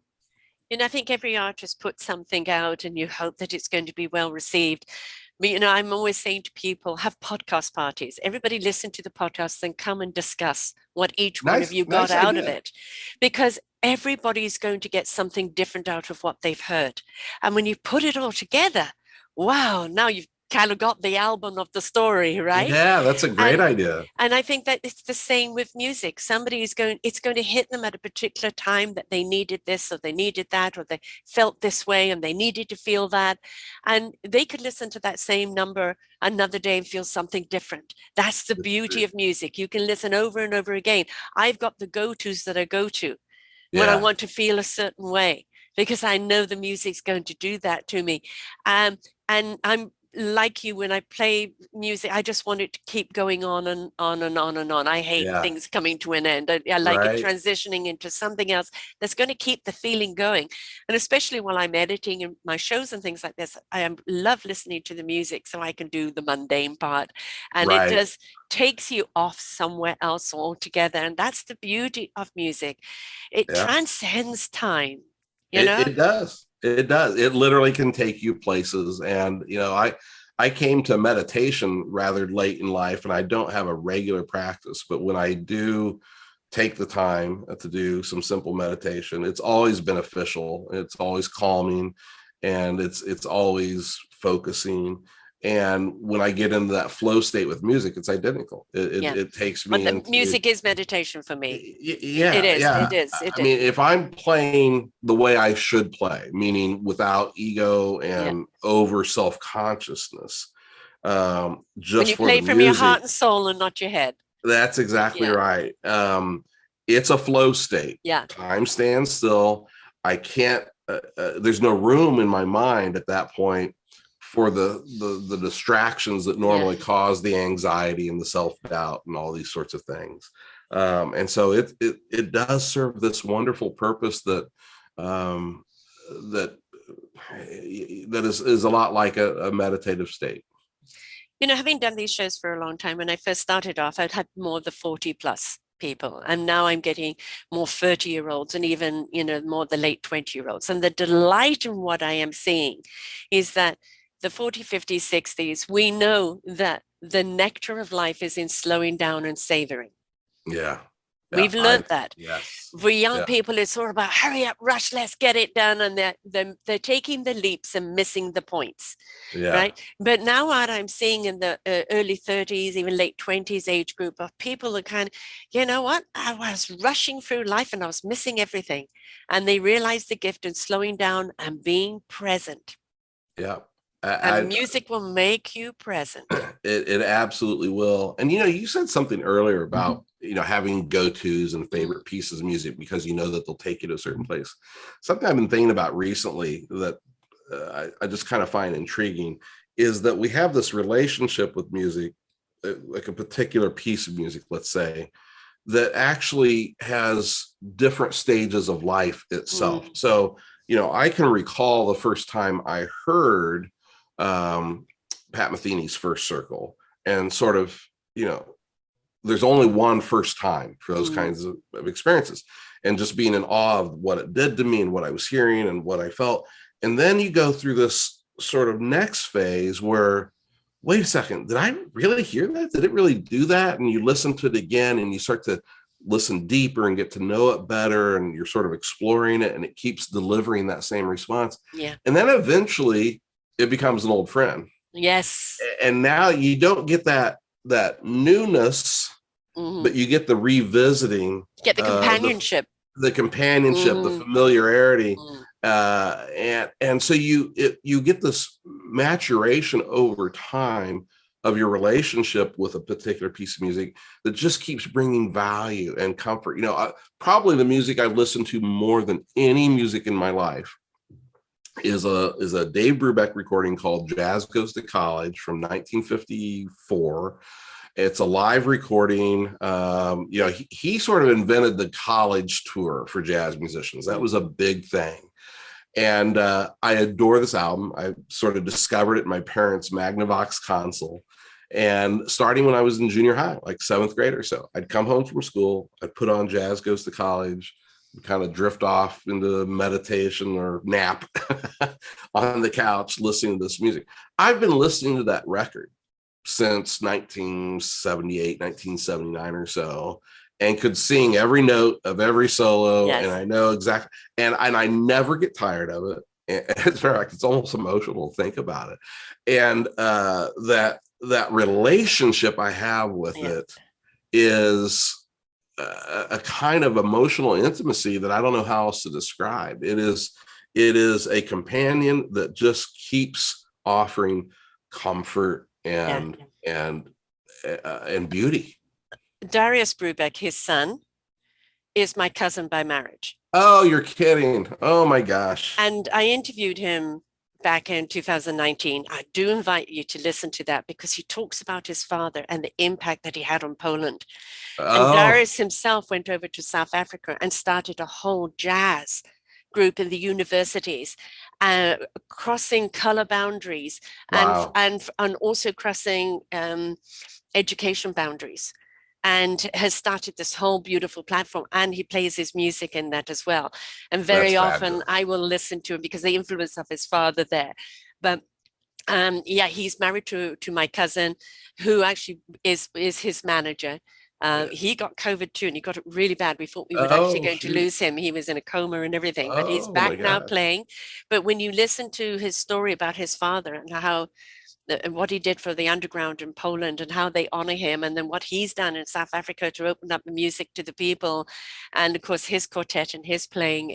I think every artist puts something out and you hope that it's going to be well received. But, I'm always saying to people, have podcast parties. Everybody listen to the podcast and come and discuss what each one of you got out of it. Because everybody's going to get something different out of what they've heard. And when you put it all together, wow, now you've kind of got the album of the story, right? Yeah, that's a great idea. And I think that it's the same with music. It's going to hit them at a particular time that they needed this or they needed that, or they felt this way and they needed to feel that. And they could listen to that same number another day and feel something different. That's the beauty of music. You can listen over and over again. I've got the go-tos that I go to when I want to feel a certain way, because I know the music's going to do that to me. And I'm like you, when I play music, I just want it to keep going on and on and on and on. I hate things coming to an end. I like it transitioning into something else that's going to keep the feeling going. And especially while I'm editing in my shows and things like this, I love listening to the music so I can do the mundane part. And it just takes you off somewhere else altogether. And that's the beauty of music. It transcends time. It does. It does. It literally can take you places. And, I came to meditation rather late in life, and I don't have a regular practice, but when I do take the time to do some simple meditation, it's always beneficial. It's always calming, and it's always focusing. And when I get into that flow state with music, it's identical. It takes me. But the music is meditation for me. Yeah, it is. Yeah. It is. I mean, if I'm playing the way I should play, meaning without ego and over self-consciousness, just when you play from your heart and soul and not your head. That's exactly right. It's a flow state. Yeah. Time stands still. I can't. There's no room in my mind at that point for the distractions that normally cause the anxiety and the self-doubt and all these sorts of things. And so it does serve this wonderful purpose that is a lot like a meditative state. Having done these shows for a long time, when I first started off, I'd had more the 40 plus people, and now I'm getting more 30-year-olds and even more the late 20-year-olds. And the delight in what I am seeing is that the 40, 50s, 60s, we know that the nectar of life is in slowing down and savoring. Yeah. We've learned that. Yes. For young people, it's all about hurry up, rush, let's get it done. And they're taking the leaps and missing the points. Yeah. Right. But now what I'm seeing in the early 30s, even late 20s age group of people that kind of, I was rushing through life and I was missing everything. And they realized the gift in slowing down and being present. Yeah. And music will make you present. It absolutely will. And you said something earlier about having go-tos and favorite pieces of music because you know that they'll take you to a certain place. Something I've been thinking about recently that I just kind of find intriguing is that we have this relationship with music, like a particular piece of music, let's say, that actually has different stages of life itself. So, I can recall the first time I heard Pat Metheny's First Circle, and sort of, there's only one first time for those kinds of experiences, and just being in awe of what it did to me and what I was hearing and what I felt. And then you go through this sort of next phase where, wait a second, did I really hear that? Did it really do that? And you listen to it again and you start to listen deeper and get to know it better, and you're sort of exploring it, and it keeps delivering that same response. Yeah. And then eventually it becomes an old friend. Yes. And now you don't get that newness, but you get the revisiting. You get the companionship. The familiarity. And so you get this maturation over time of your relationship with a particular piece of music that just keeps bringing value and comfort. Probably the music I've listened to more than any music in my life is a Dave Brubeck recording called Jazz Goes to College from 1954. It's a live recording. He sort of invented the college tour for jazz musicians. That was a big thing. And I adore this album. I sort of discovered it in my parents' Magnavox console. And starting when I was in junior high, like 7th grade or so, I'd come home from school, I'd put on Jazz Goes to College, kind of drift off into meditation or nap on the couch listening to this music. I've been listening to that record since 1978, 1979 or so, and could sing every note of every solo. Yes. And I know exactly, and I never get tired of it. It's fact, it's almost emotional to think about it. And that relationship I have with it is a kind of emotional intimacy that I don't know how else to describe. It is a companion that just keeps offering comfort and beauty. Darius Brubeck, his son, is my cousin by marriage. Oh, you're kidding. Oh my gosh. And I interviewed him back in 2019. I do invite you to listen to that because he talks about his father and the impact that he had on Poland. And Darius himself went over to South Africa and started a whole jazz group in the universities, crossing color boundaries. Wow. and also crossing education boundaries, and has started this whole beautiful platform, and he plays his music in that as well. And very often I will listen to him because the influence of his father there. But he's married to my cousin, who actually is his manager. He got COVID too, and he got it really bad. We thought we were actually going to lose him. He was in a coma and everything, but he's back now playing. But when you listen to his story about his father and how what he did for the underground in Poland and how they honor him, and then what he's done in South Africa to open up the music to the people, and of course his quartet and his playing,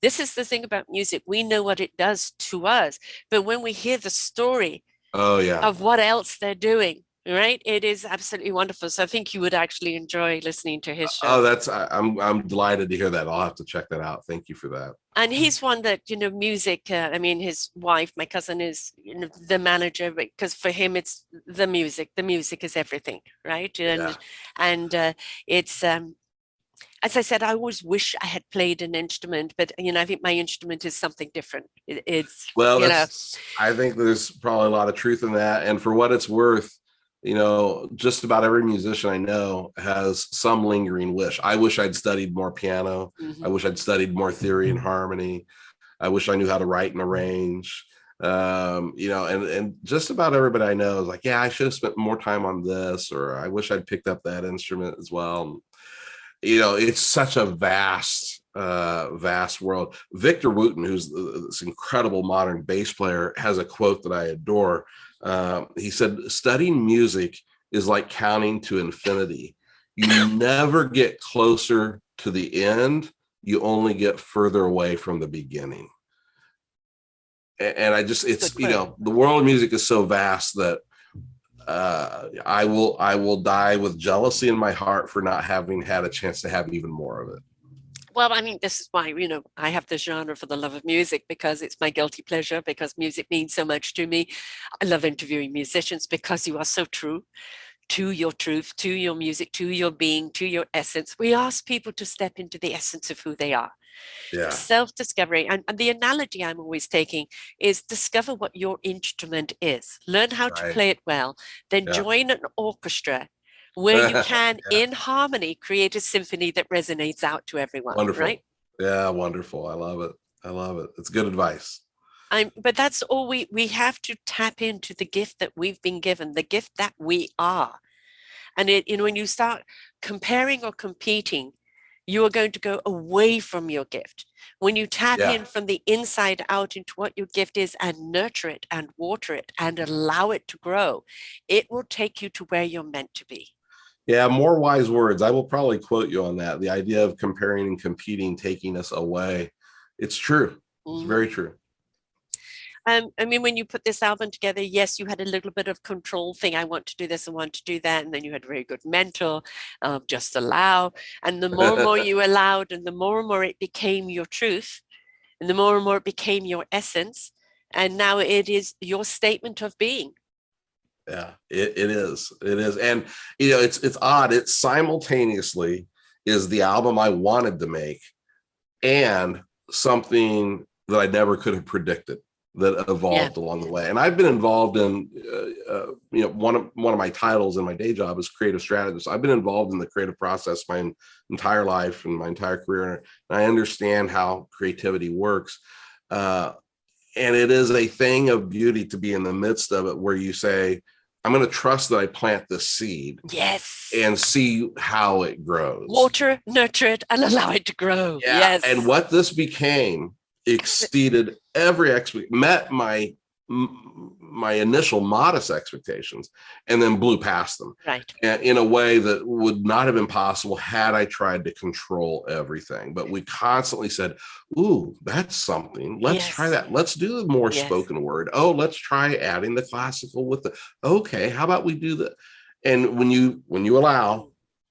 this is the thing about music. We know what it does to us, but when we hear the story of what else they're doing, right, it is absolutely wonderful. So I think you would actually enjoy listening to his show. I'm delighted to hear that. I'll have to check that out. Thank you for that. And he's one that, music, his wife, my cousin, is the manager, because for him it's the music is everything, right? And it's as I said, I always wish I had played an instrument, but I think my instrument is something different. I think there's probably a lot of truth in that. And for what it's worth, just about every musician I know has some lingering wish. I wish I'd studied more piano. I wish I'd studied more theory and harmony. I wish I knew how to write and arrange. And just about everybody I know is like, yeah, I should have spent more time on this, or I wish I'd picked up that instrument as well. It's such a vast world. Victor Wooten, who's this incredible modern bass player, has a quote that I adore. He said, studying music is like counting to infinity. You never get closer to the end. You only get further away from the beginning. And I just, Good it's, quote. the world of music is so vast that I will die with jealousy in my heart for not having had a chance to have even more of it. Well, I mean, this is why, I have this genre for the love of music, because it's my guilty pleasure, because music means so much to me. I love interviewing musicians because you are so true to your truth, to your music, to your being, to your essence. We ask people to step into the essence of who they are. Yeah. Self-discovery. And the analogy I'm always taking is discover what your instrument is, learn how to Right. play it well, then Yeah. join an orchestra where you can, Yeah. in harmony, create a symphony that resonates out to everyone, right? Wonderful. Yeah. Wonderful. I love it. I love it. It's good advice. But that's all we have to tap into the gift that we've been given, the gift that we are. And when you start comparing or competing, you are going to go away from your gift. When you tap Yeah. in from the inside out into what your gift is and nurture it and water it and allow it to grow, it will take you to where you're meant to be. Yeah. More wise words. I will probably quote you on that. The idea of comparing and competing, taking us away. It's true. It's Mhm. very true. I mean, when you put this album together, yes, you had a little bit of control thing. I want to do this, I want to do that. And then you had a very good mentor, just allow. And the more and more you allowed, and the more it became your truth, and the more it became your essence. And now it is your statement of being. Yeah, it is. It is. And, it's odd. It simultaneously is the album I wanted to make and something that I never could have predicted that Yeah. evolved along the way. And I've been involved in, one of my titles in my day job is creative strategist. I've been involved in the creative process my entire life and my entire career. And I understand how creativity works. And it is a thing of beauty to be in the midst of it where you say, I'm going to trust that I plant this seed Yes. and see how it grows. Water, nurture it, and allow it to grow. Yeah. Yes. And what this became exceeded every expectation, met my initial modest expectations, and then blew past them. Right. In a way that would not have been possible had I tried to control everything. But we constantly said, ooh, that's something. Let's try Yes. that. Let's do the more Yes. spoken word. Oh, let's try adding the classical with the, okay, how about we do that? And when you allow,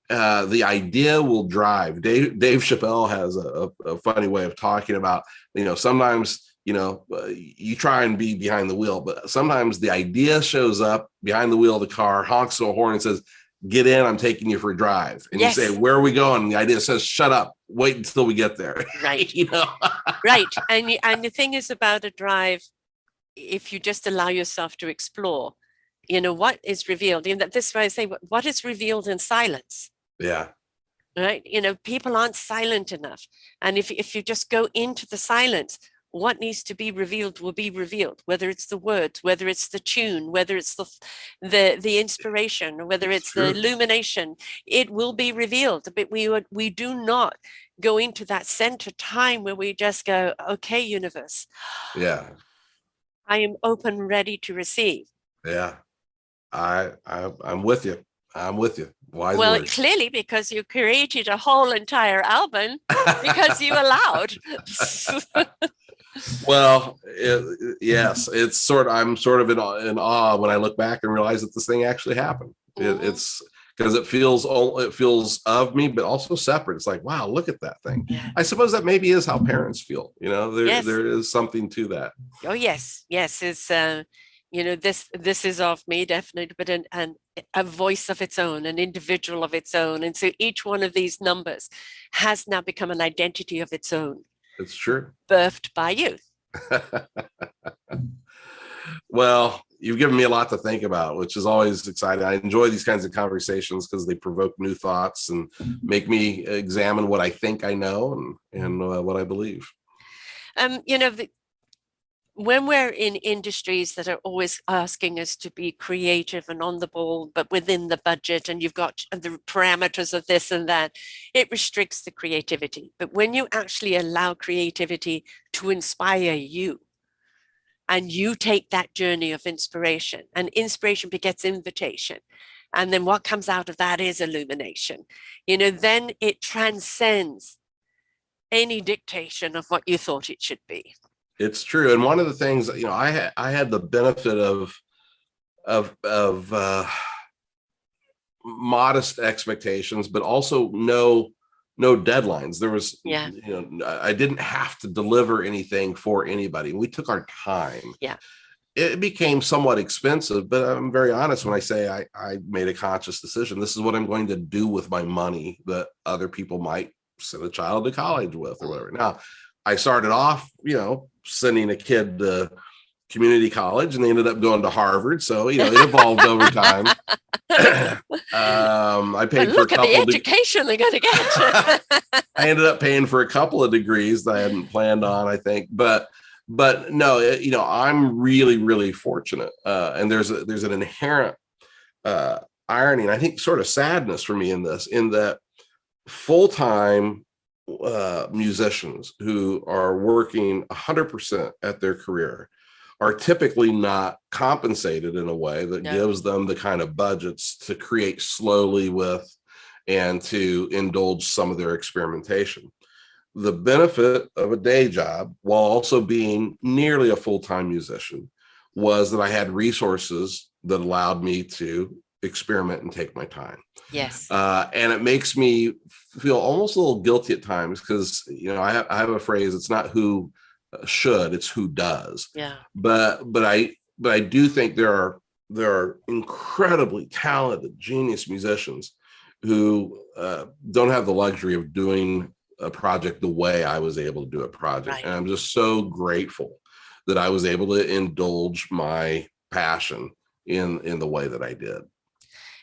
the idea will drive. Dave Chappelle has a funny way of talking about, sometimes, you try and be behind the wheel, but sometimes the idea shows up behind the wheel of the car, honks a horn and says, get in, I'm taking you for a drive. And Yes. you say, where are we going? And the idea says, shut up, wait until we get there. Right. you Right. And the thing is about a drive, if you just allow yourself to explore, what is revealed. This is why I say, what is revealed in silence? Yeah. Right? People aren't silent enough. And if you just go into the silence, what needs to be revealed will be revealed, whether it's the words, whether it's the tune, whether it's the inspiration, or whether it's the illumination, it will be revealed. But we do not go into that center time where we just go, okay, universe, Yeah. I am open, ready to receive. Yeah. I'm with you. I'm with you. Wise Well, words. clearly, because you created a whole entire album because you allowed. Well, yes, I'm sort of in awe when I look back and realize that this thing actually happened. It's because it feels of me, but also separate. It's like, wow, look at that thing. Yeah. I suppose that maybe is how parents feel. Yes. There is something to that. Oh, yes. Yes. It's, this is of me, definitely, but a voice of its own, an individual of its own. And so each one of these numbers has now become an identity of its own. It's true. Birthed by you. Well, you've given me a lot to think about, which is always exciting. I enjoy these kinds of conversations because they provoke new thoughts and make me examine what I think I know and what I believe. When we're in industries that are always asking us to be creative and on the ball, but within the budget, and you've got the parameters of this and that, it restricts the creativity. But when you actually allow creativity to inspire you, and you take that journey of inspiration, and inspiration begets invitation, and then what comes out of that is illumination, then it transcends any dictation of what you thought it should be. It's true. And one of the things, I had the benefit of modest expectations, but also no deadlines. There was, Yeah. I didn't have to deliver anything for anybody. We took our time. Yeah. It became somewhat expensive, but I'm very honest when I say I made a conscious decision. This is what I'm going to do with my money that other people might send a child to college with or whatever. Now, I started off, sending a kid to community college, and they ended up going to Harvard. So, it evolved over time. I paid for a couple. Look at the education they're going to get. I ended up paying for a couple of degrees that I hadn't planned on, I think, but no, I'm really, really fortunate. And there's an inherent irony, and I think sort of sadness for me in that full-time musicians who are working 100% at their career are typically not compensated in a way that gives them the kind of budgets to create slowly with and to indulge some of their experimentation. The benefit of a day job, while also being nearly a full-time musician, was that I had resources that allowed me to experiment and take my time. Yes. And it makes me feel almost a little guilty at times because, I have a phrase, it's not who should, it's who does. Yeah. But I do think there are incredibly talented, genius musicians who don't have the luxury of doing a project the way I was able to do a project. Right. And I'm just so grateful that I was able to indulge my passion in the way that I did.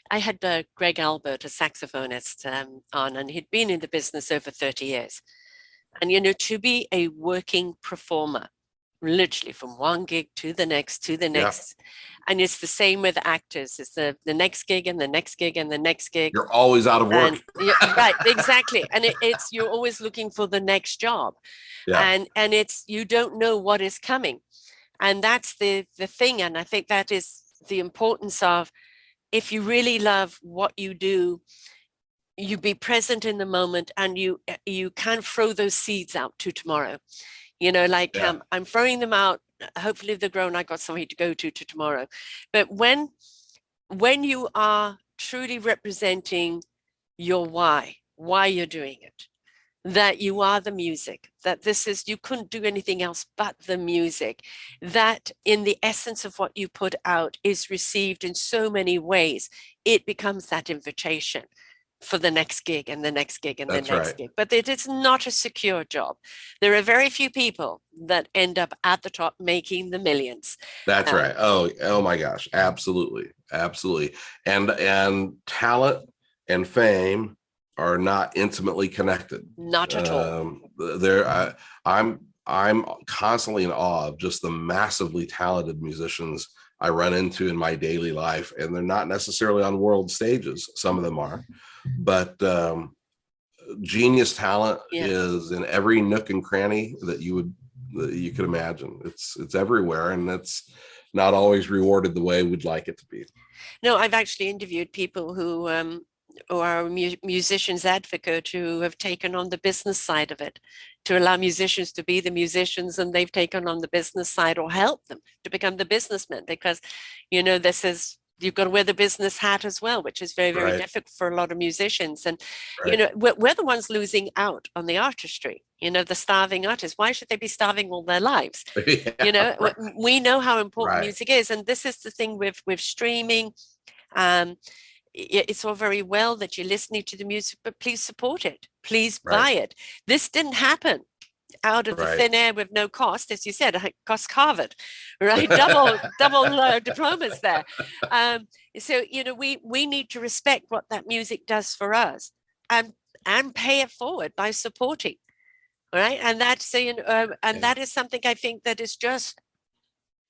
I had Greg Albert, a saxophonist, on, and he'd been in the business over 30 years. And, to be a working performer, literally from one gig to the next, and it's the same with actors. It's the next gig and the next gig and the next gig. You're always out of work. Right, exactly. And it's you're always looking for the next job. Yeah. And it's, you don't know what is coming. And that's the thing. And I think that is the importance of, if you really love what you do, you be present in the moment, and you can throw those seeds out to tomorrow. I'm throwing them out. Hopefully if they're grown, I got something to go to tomorrow. But when you are truly representing your why you're doing it, that you are the music, that you couldn't do anything else but the music, that in the essence of what you put out is received in so many ways, it becomes that invitation for the next gig and the next gig and That's the next right. gig. But it is not a secure job. There are very few people that end up at the top making the millions. That's right. Oh my gosh. Absolutely. And talent and fame are not intimately connected. Not at all. I'm constantly in awe of just the massively talented musicians I run into in my daily life, and they're not necessarily on world stages. Some of them are, but genius talent is in every nook and cranny that you could imagine. It's everywhere, and that's not always rewarded the way we'd like it to be. No, I've actually interviewed people who are musicians advocate who have taken on the business side of it, to allow musicians to be the musicians, and they've taken on the business side or help them to become the businessmen, because this is, you've got to wear the business hat as well, which is very, very difficult for a lot of musicians. And we're the ones losing out on the artistry, the starving artists. Why should they be starving all their lives? We know how important music is, and this is the thing with streaming. It's all very well that you're listening to the music, but please support it. Please buy it. This didn't happen out of the thin air with no cost, as you said. It cost Harvard, right? double diplomas there. So we need to respect what that music does for us, and pay it forward by supporting, right? And that's that is something I think that is just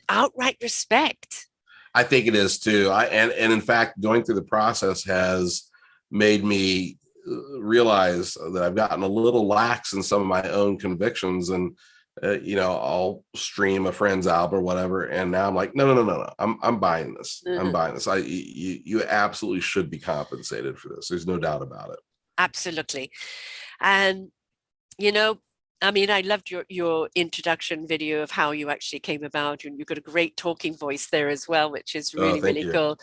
outright respect. I think it is too. And in fact, going through the process has made me realize that I've gotten a little lax in some of my own convictions, and I'll stream a friend's album or whatever, and now I'm like, no, I'm buying this. I'm buying this. You absolutely should be compensated for this. There's no doubt about it. Absolutely. And I mean, I loved your introduction video of how you actually came about, and you've got a great talking voice there as well, which is Oh, really, thank really you. cool.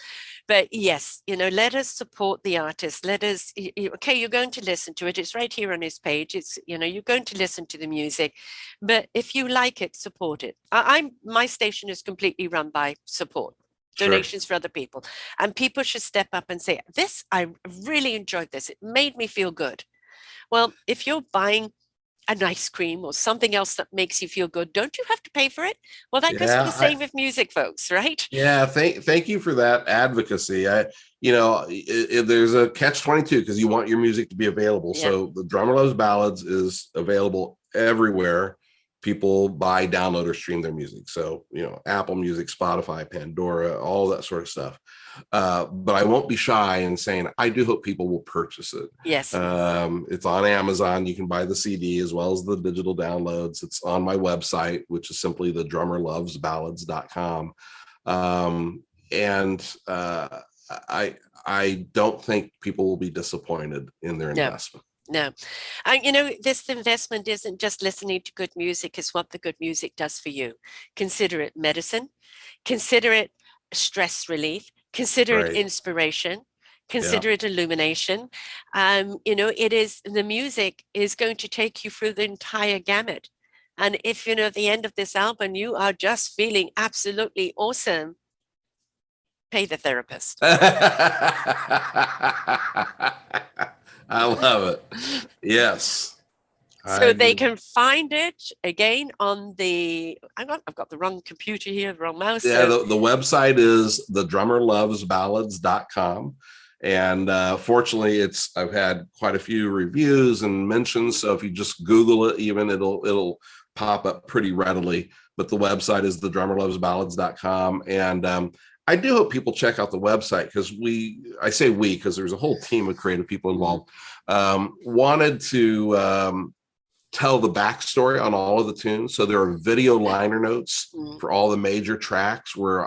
But yes, let us support the artist. Let us, okay, you're going to listen to it. It's right here on his page. It's, you're going to listen to the music, but if you like it, support it. My station is completely run by support. Sure. Donations for other people, and people should step up and say, this, I really enjoyed this, it made me feel good. Well, if you're buying an ice cream or something else that makes you feel good, don't you have to pay for it? Well, that goes for the Yeah. same with music, folks, right? Yeah, thank you for that advocacy. There's a catch-22 because you want your music to be available. Yeah. So the Drummer Loves Ballads is available everywhere people buy, download, or stream their music. So, Apple Music, Spotify, Pandora, all that sort of stuff. But I won't be shy in saying I do hope people will purchase it. Yes. It's on Amazon. You can buy the CD as well as the digital downloads. It's on my website, which is simply the drummerlovesballads.com. And I don't think people will be disappointed in their No. investment. No. This investment isn't just listening to good music, it's what the good music does for you. Consider it medicine, consider it stress relief, consider it Right. inspiration, Yeah. consider it illumination. The music is going to take you through the entire gamut. And if, at the end of this album, you are just feeling absolutely awesome, pay the therapist. I love it. Yes. So they can find it again on the, I've got the wrong computer here, the wrong mouse. Yeah, So the website is the drummerlovesballads.com. And fortunately, I've had quite a few reviews and mentions. So if you just Google it, even it'll pop up pretty readily. But the website is the drummerlovesballads.com. And I do hope people check out the website because I say we because there's a whole team of creative people involved, wanted to tell the backstory on all of the tunes. So there are video liner notes for all the major tracks where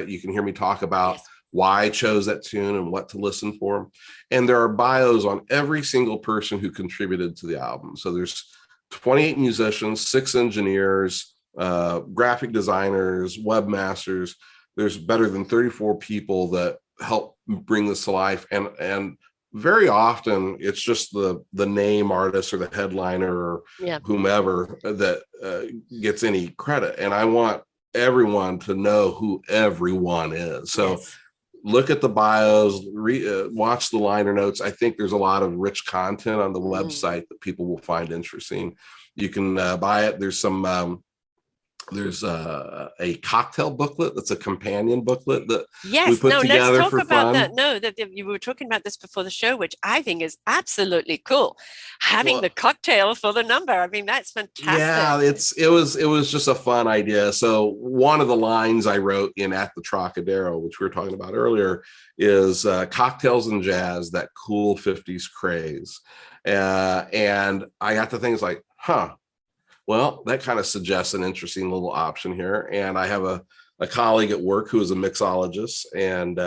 you can hear me talk about why I chose that tune and what to listen for. And there are bios on every single person who contributed to the album. So there's 28 musicians, 6 engineers, graphic designers, webmasters. There's better than 34 people that help bring this to life. And very often it's just the name artist or the headliner or whomever that gets any credit. And I want everyone to know who everyone is. So look at the bios, watch the liner notes. I think there's a lot of rich content on the website that people will find interesting. You can buy it. There's a cocktail booklet that's a companion booklet that we put together let's talk for about fun. that. No, that you were talking about this before the show, which I think is absolutely cool. Having the cocktail for the number. I mean, that's fantastic. Yeah, it was just a fun idea. So one of the lines I wrote in At the Trocadero, which we were talking about earlier, is cocktails and jazz, that cool 50s craze. And I got to things like, well, that kind of suggests an interesting little option here. And I have a colleague at work who is a mixologist. And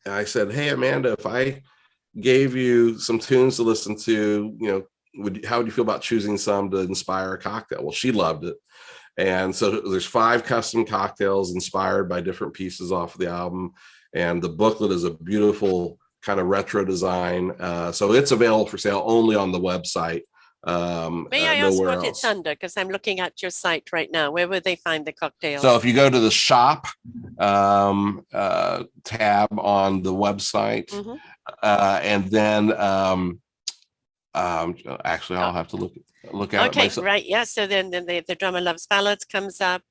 I said, hey, Amanda, if I gave you some tunes to listen to, how would you feel about choosing some to inspire a cocktail? Well, she loved it. And so there's 5 custom cocktails inspired by different pieces off of the album. And the booklet is a beautiful kind of retro design. So it's available for sale only on the website. May I ask what it's under? Because I'm looking at your site right now. Where would they find the cocktails? So if you go to the shop tab on the website, and then actually I'll have to look at it myself. Right. Yeah. So then the Drummer Loves Ballads comes up.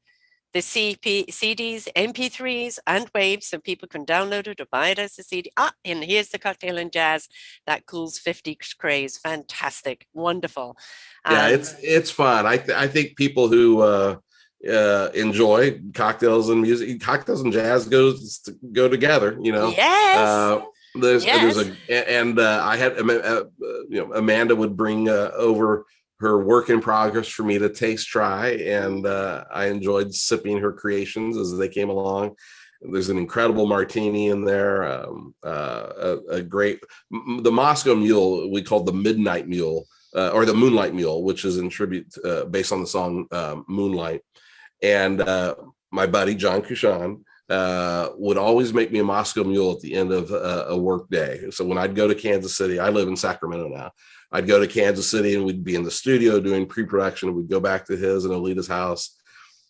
The CDs, MP3s, and waves, so people can download it or buy it as a CD. And here's the cocktail and jazz, that cool's 50s craze. Fantastic, wonderful. Yeah, it's fun. I think people who enjoy cocktails and music, cocktails and jazz go together. Yes. I had Amanda would bring over her work in progress for me to taste try, and I enjoyed sipping her creations as they came along. There's an incredible martini in there, the Moscow Mule we called the Midnight Mule, or the Moonlight Mule, which is in tribute based on the song Moonlight. And my buddy John Cushon would always make me a Moscow Mule at the end of a work day. So when I'd go to Kansas City, I live in Sacramento now. I'd go to Kansas City and we'd be in the studio doing pre-production. We'd go back to his and Alita's house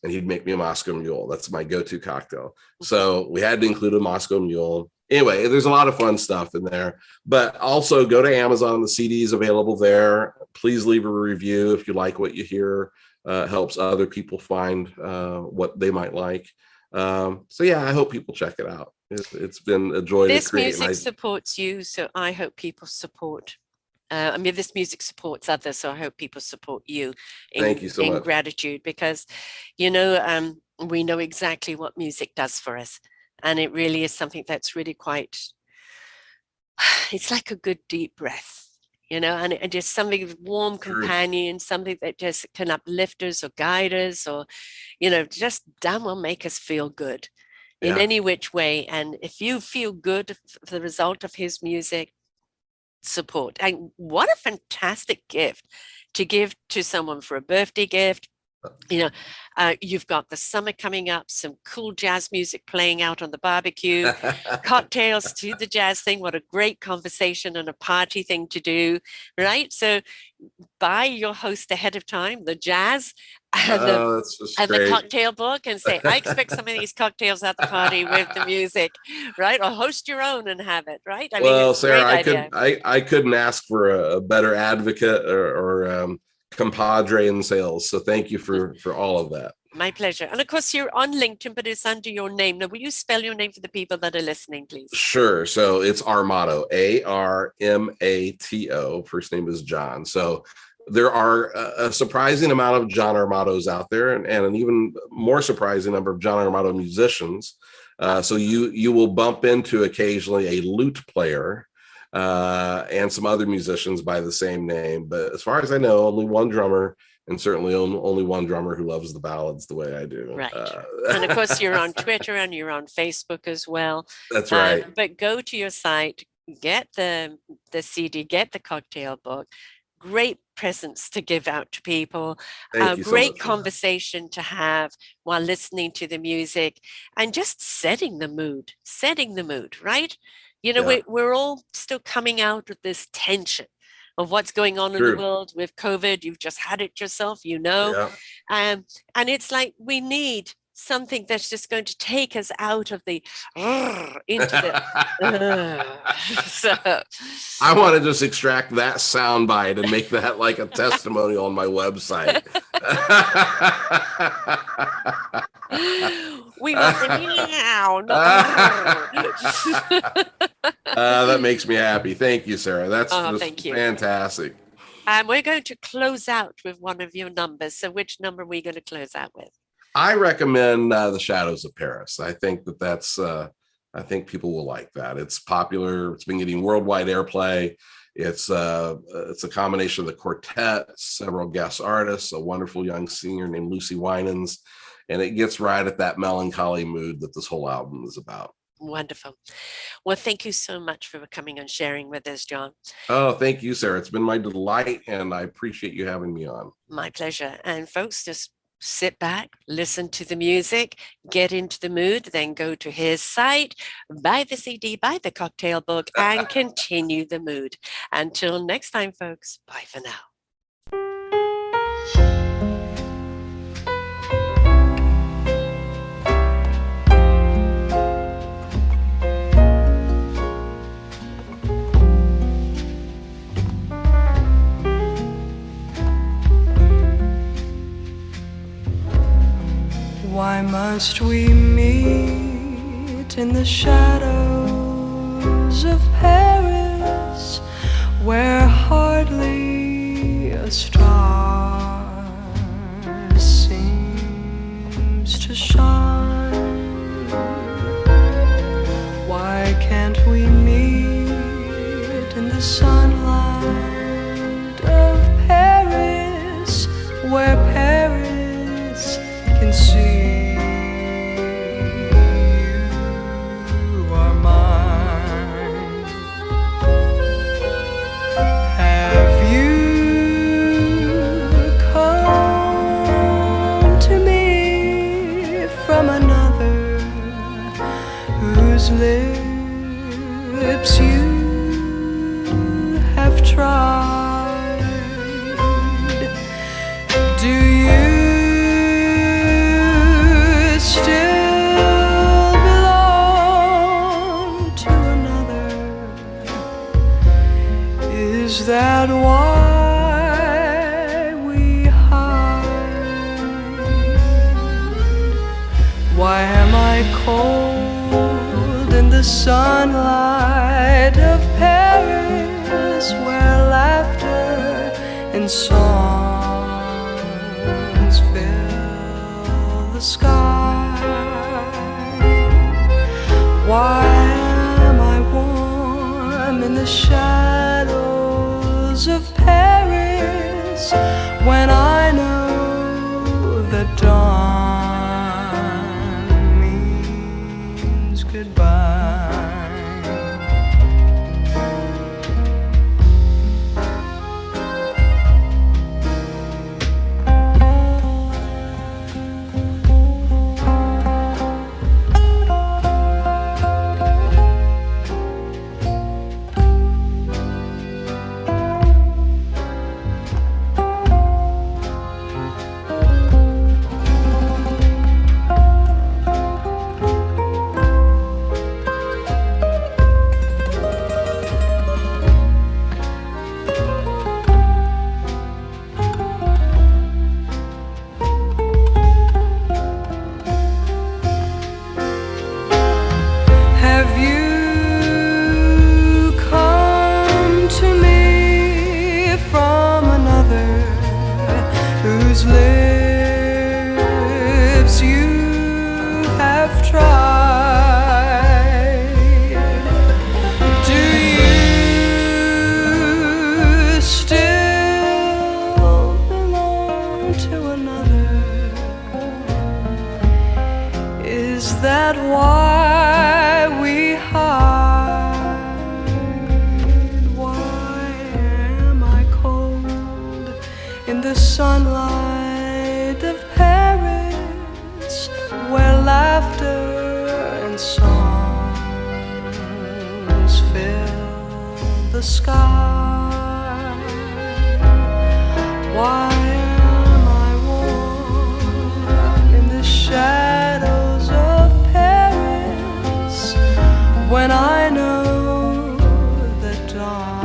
and he'd make me a Moscow Mule. That's my go-to cocktail. So we had to include a Moscow Mule. Anyway, there's a lot of fun stuff in there, but also go to Amazon. The CD is available there. Please leave a review if you like what you hear. Helps other people find what they might like. So yeah, I hope people check it out. It's been a joy to create. This music supports you, so I hope people support. I mean, this music supports others, so I hope people support you. Thank you so much. Gratitude, because you know, we know exactly what music does for us, and it really is something that's really quite. It's like a good deep breath. You know, and just something warm companion, something that just can uplift us or guide us, or, you know, just damn well make us feel good in any which way. And if you feel good for the result of his music, support. And what a fantastic gift to give to someone for a birthday gift. You know, you've got the summer coming up, some cool jazz music playing out on the barbecue, cocktails to the jazz thing. What a great conversation and a party thing to do, right? So buy your host ahead of time, the jazz and, the cocktail book, and say, I expect some of these cocktails at the party with the music, right? Or host your own and have it, right? I mean, Sarah, I couldn't ask for a better advocate or compadre in sales. So thank you for all of that. My pleasure. And of course, you're on LinkedIn, but it's under your name. Now, will you spell your name for the people that are listening, please? Sure. So it's Armato, Armato. First name is John. So there are a surprising amount of John Armatos out there, and an even more surprising number of John Armato musicians. So you will bump into occasionally a lute player and some other musicians by the same name. But as far as I know, only one drummer, and certainly only one drummer who loves the ballads the way I do. Right. And of course, you're on Twitter and you're on Facebook as well. That's right. But go to your site, get the CD, get the cocktail book. Great presents to give out to people. Great conversation to have while listening to the music, and just setting the mood, right? You know, we're all still coming out of this tension of what's going on in the world with COVID. You've just had it yourself, you know. And it's like we need something that's just going to take us out of the into the so I want to just extract that sound bite and make that like a testimonial on my website. We want the meow. That makes me happy. Thank you, Sarah. That's thank you. Fantastic. And we're going to close out with one of your numbers. So which number are we going to close out with? I recommend The Shadows of Paris. I think that's I think people will like that. It's popular. It's been getting worldwide airplay. It's a combination of the quartet, several guest artists, a wonderful young singer named Lucy Winans, and it gets right at that melancholy mood that this whole album is about. Wonderful. Well, thank you so much for coming and sharing with us, John. Oh, thank you, Sarah. It's been my delight, and I appreciate you having me on. My pleasure. And folks, just sit back, listen to the music, get into the mood, then go to his site, buy the CD, buy the cocktail book, and continue the mood. Until next time, folks, bye for now. Why must we meet in the shadows of Paris, where hardly a star seems to shine? Why can't we meet in the sunlight of Paris, where Paris can see? Have you whose lips you have tried. Do you still belong to another? Is that why we hide? Why am I cold in the sunlight of Paris, where laughter and songs fill the sky? Why am I warm in the shadows of Paris when I know that dawn means goodbye? Sunlight of Paris, where laughter and songs fill the sky. Why am I warm in the shadows of Paris when I know that dawn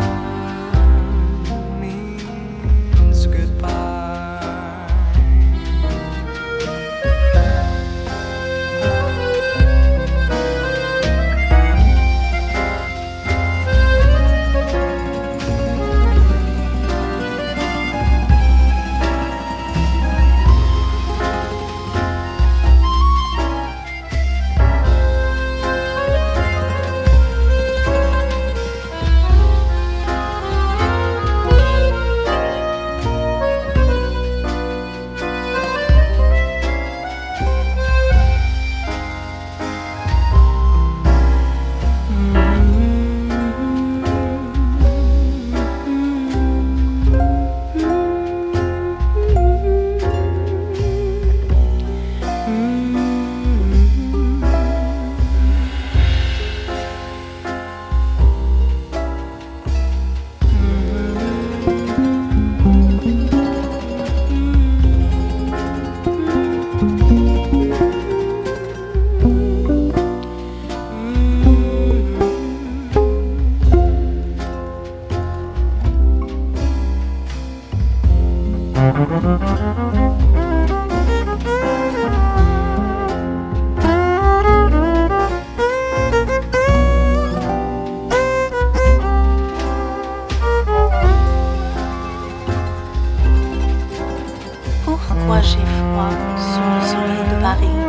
Pourquoi j'ai froid sur le soleil de Paris,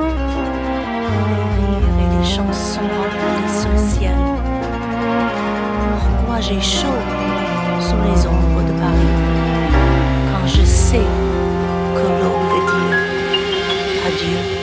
les rires et les chansons remplissent le ciel. Pourquoi j'ai chaud sous les ombres de Paris, quand je sais que l'eau veut dire adieu.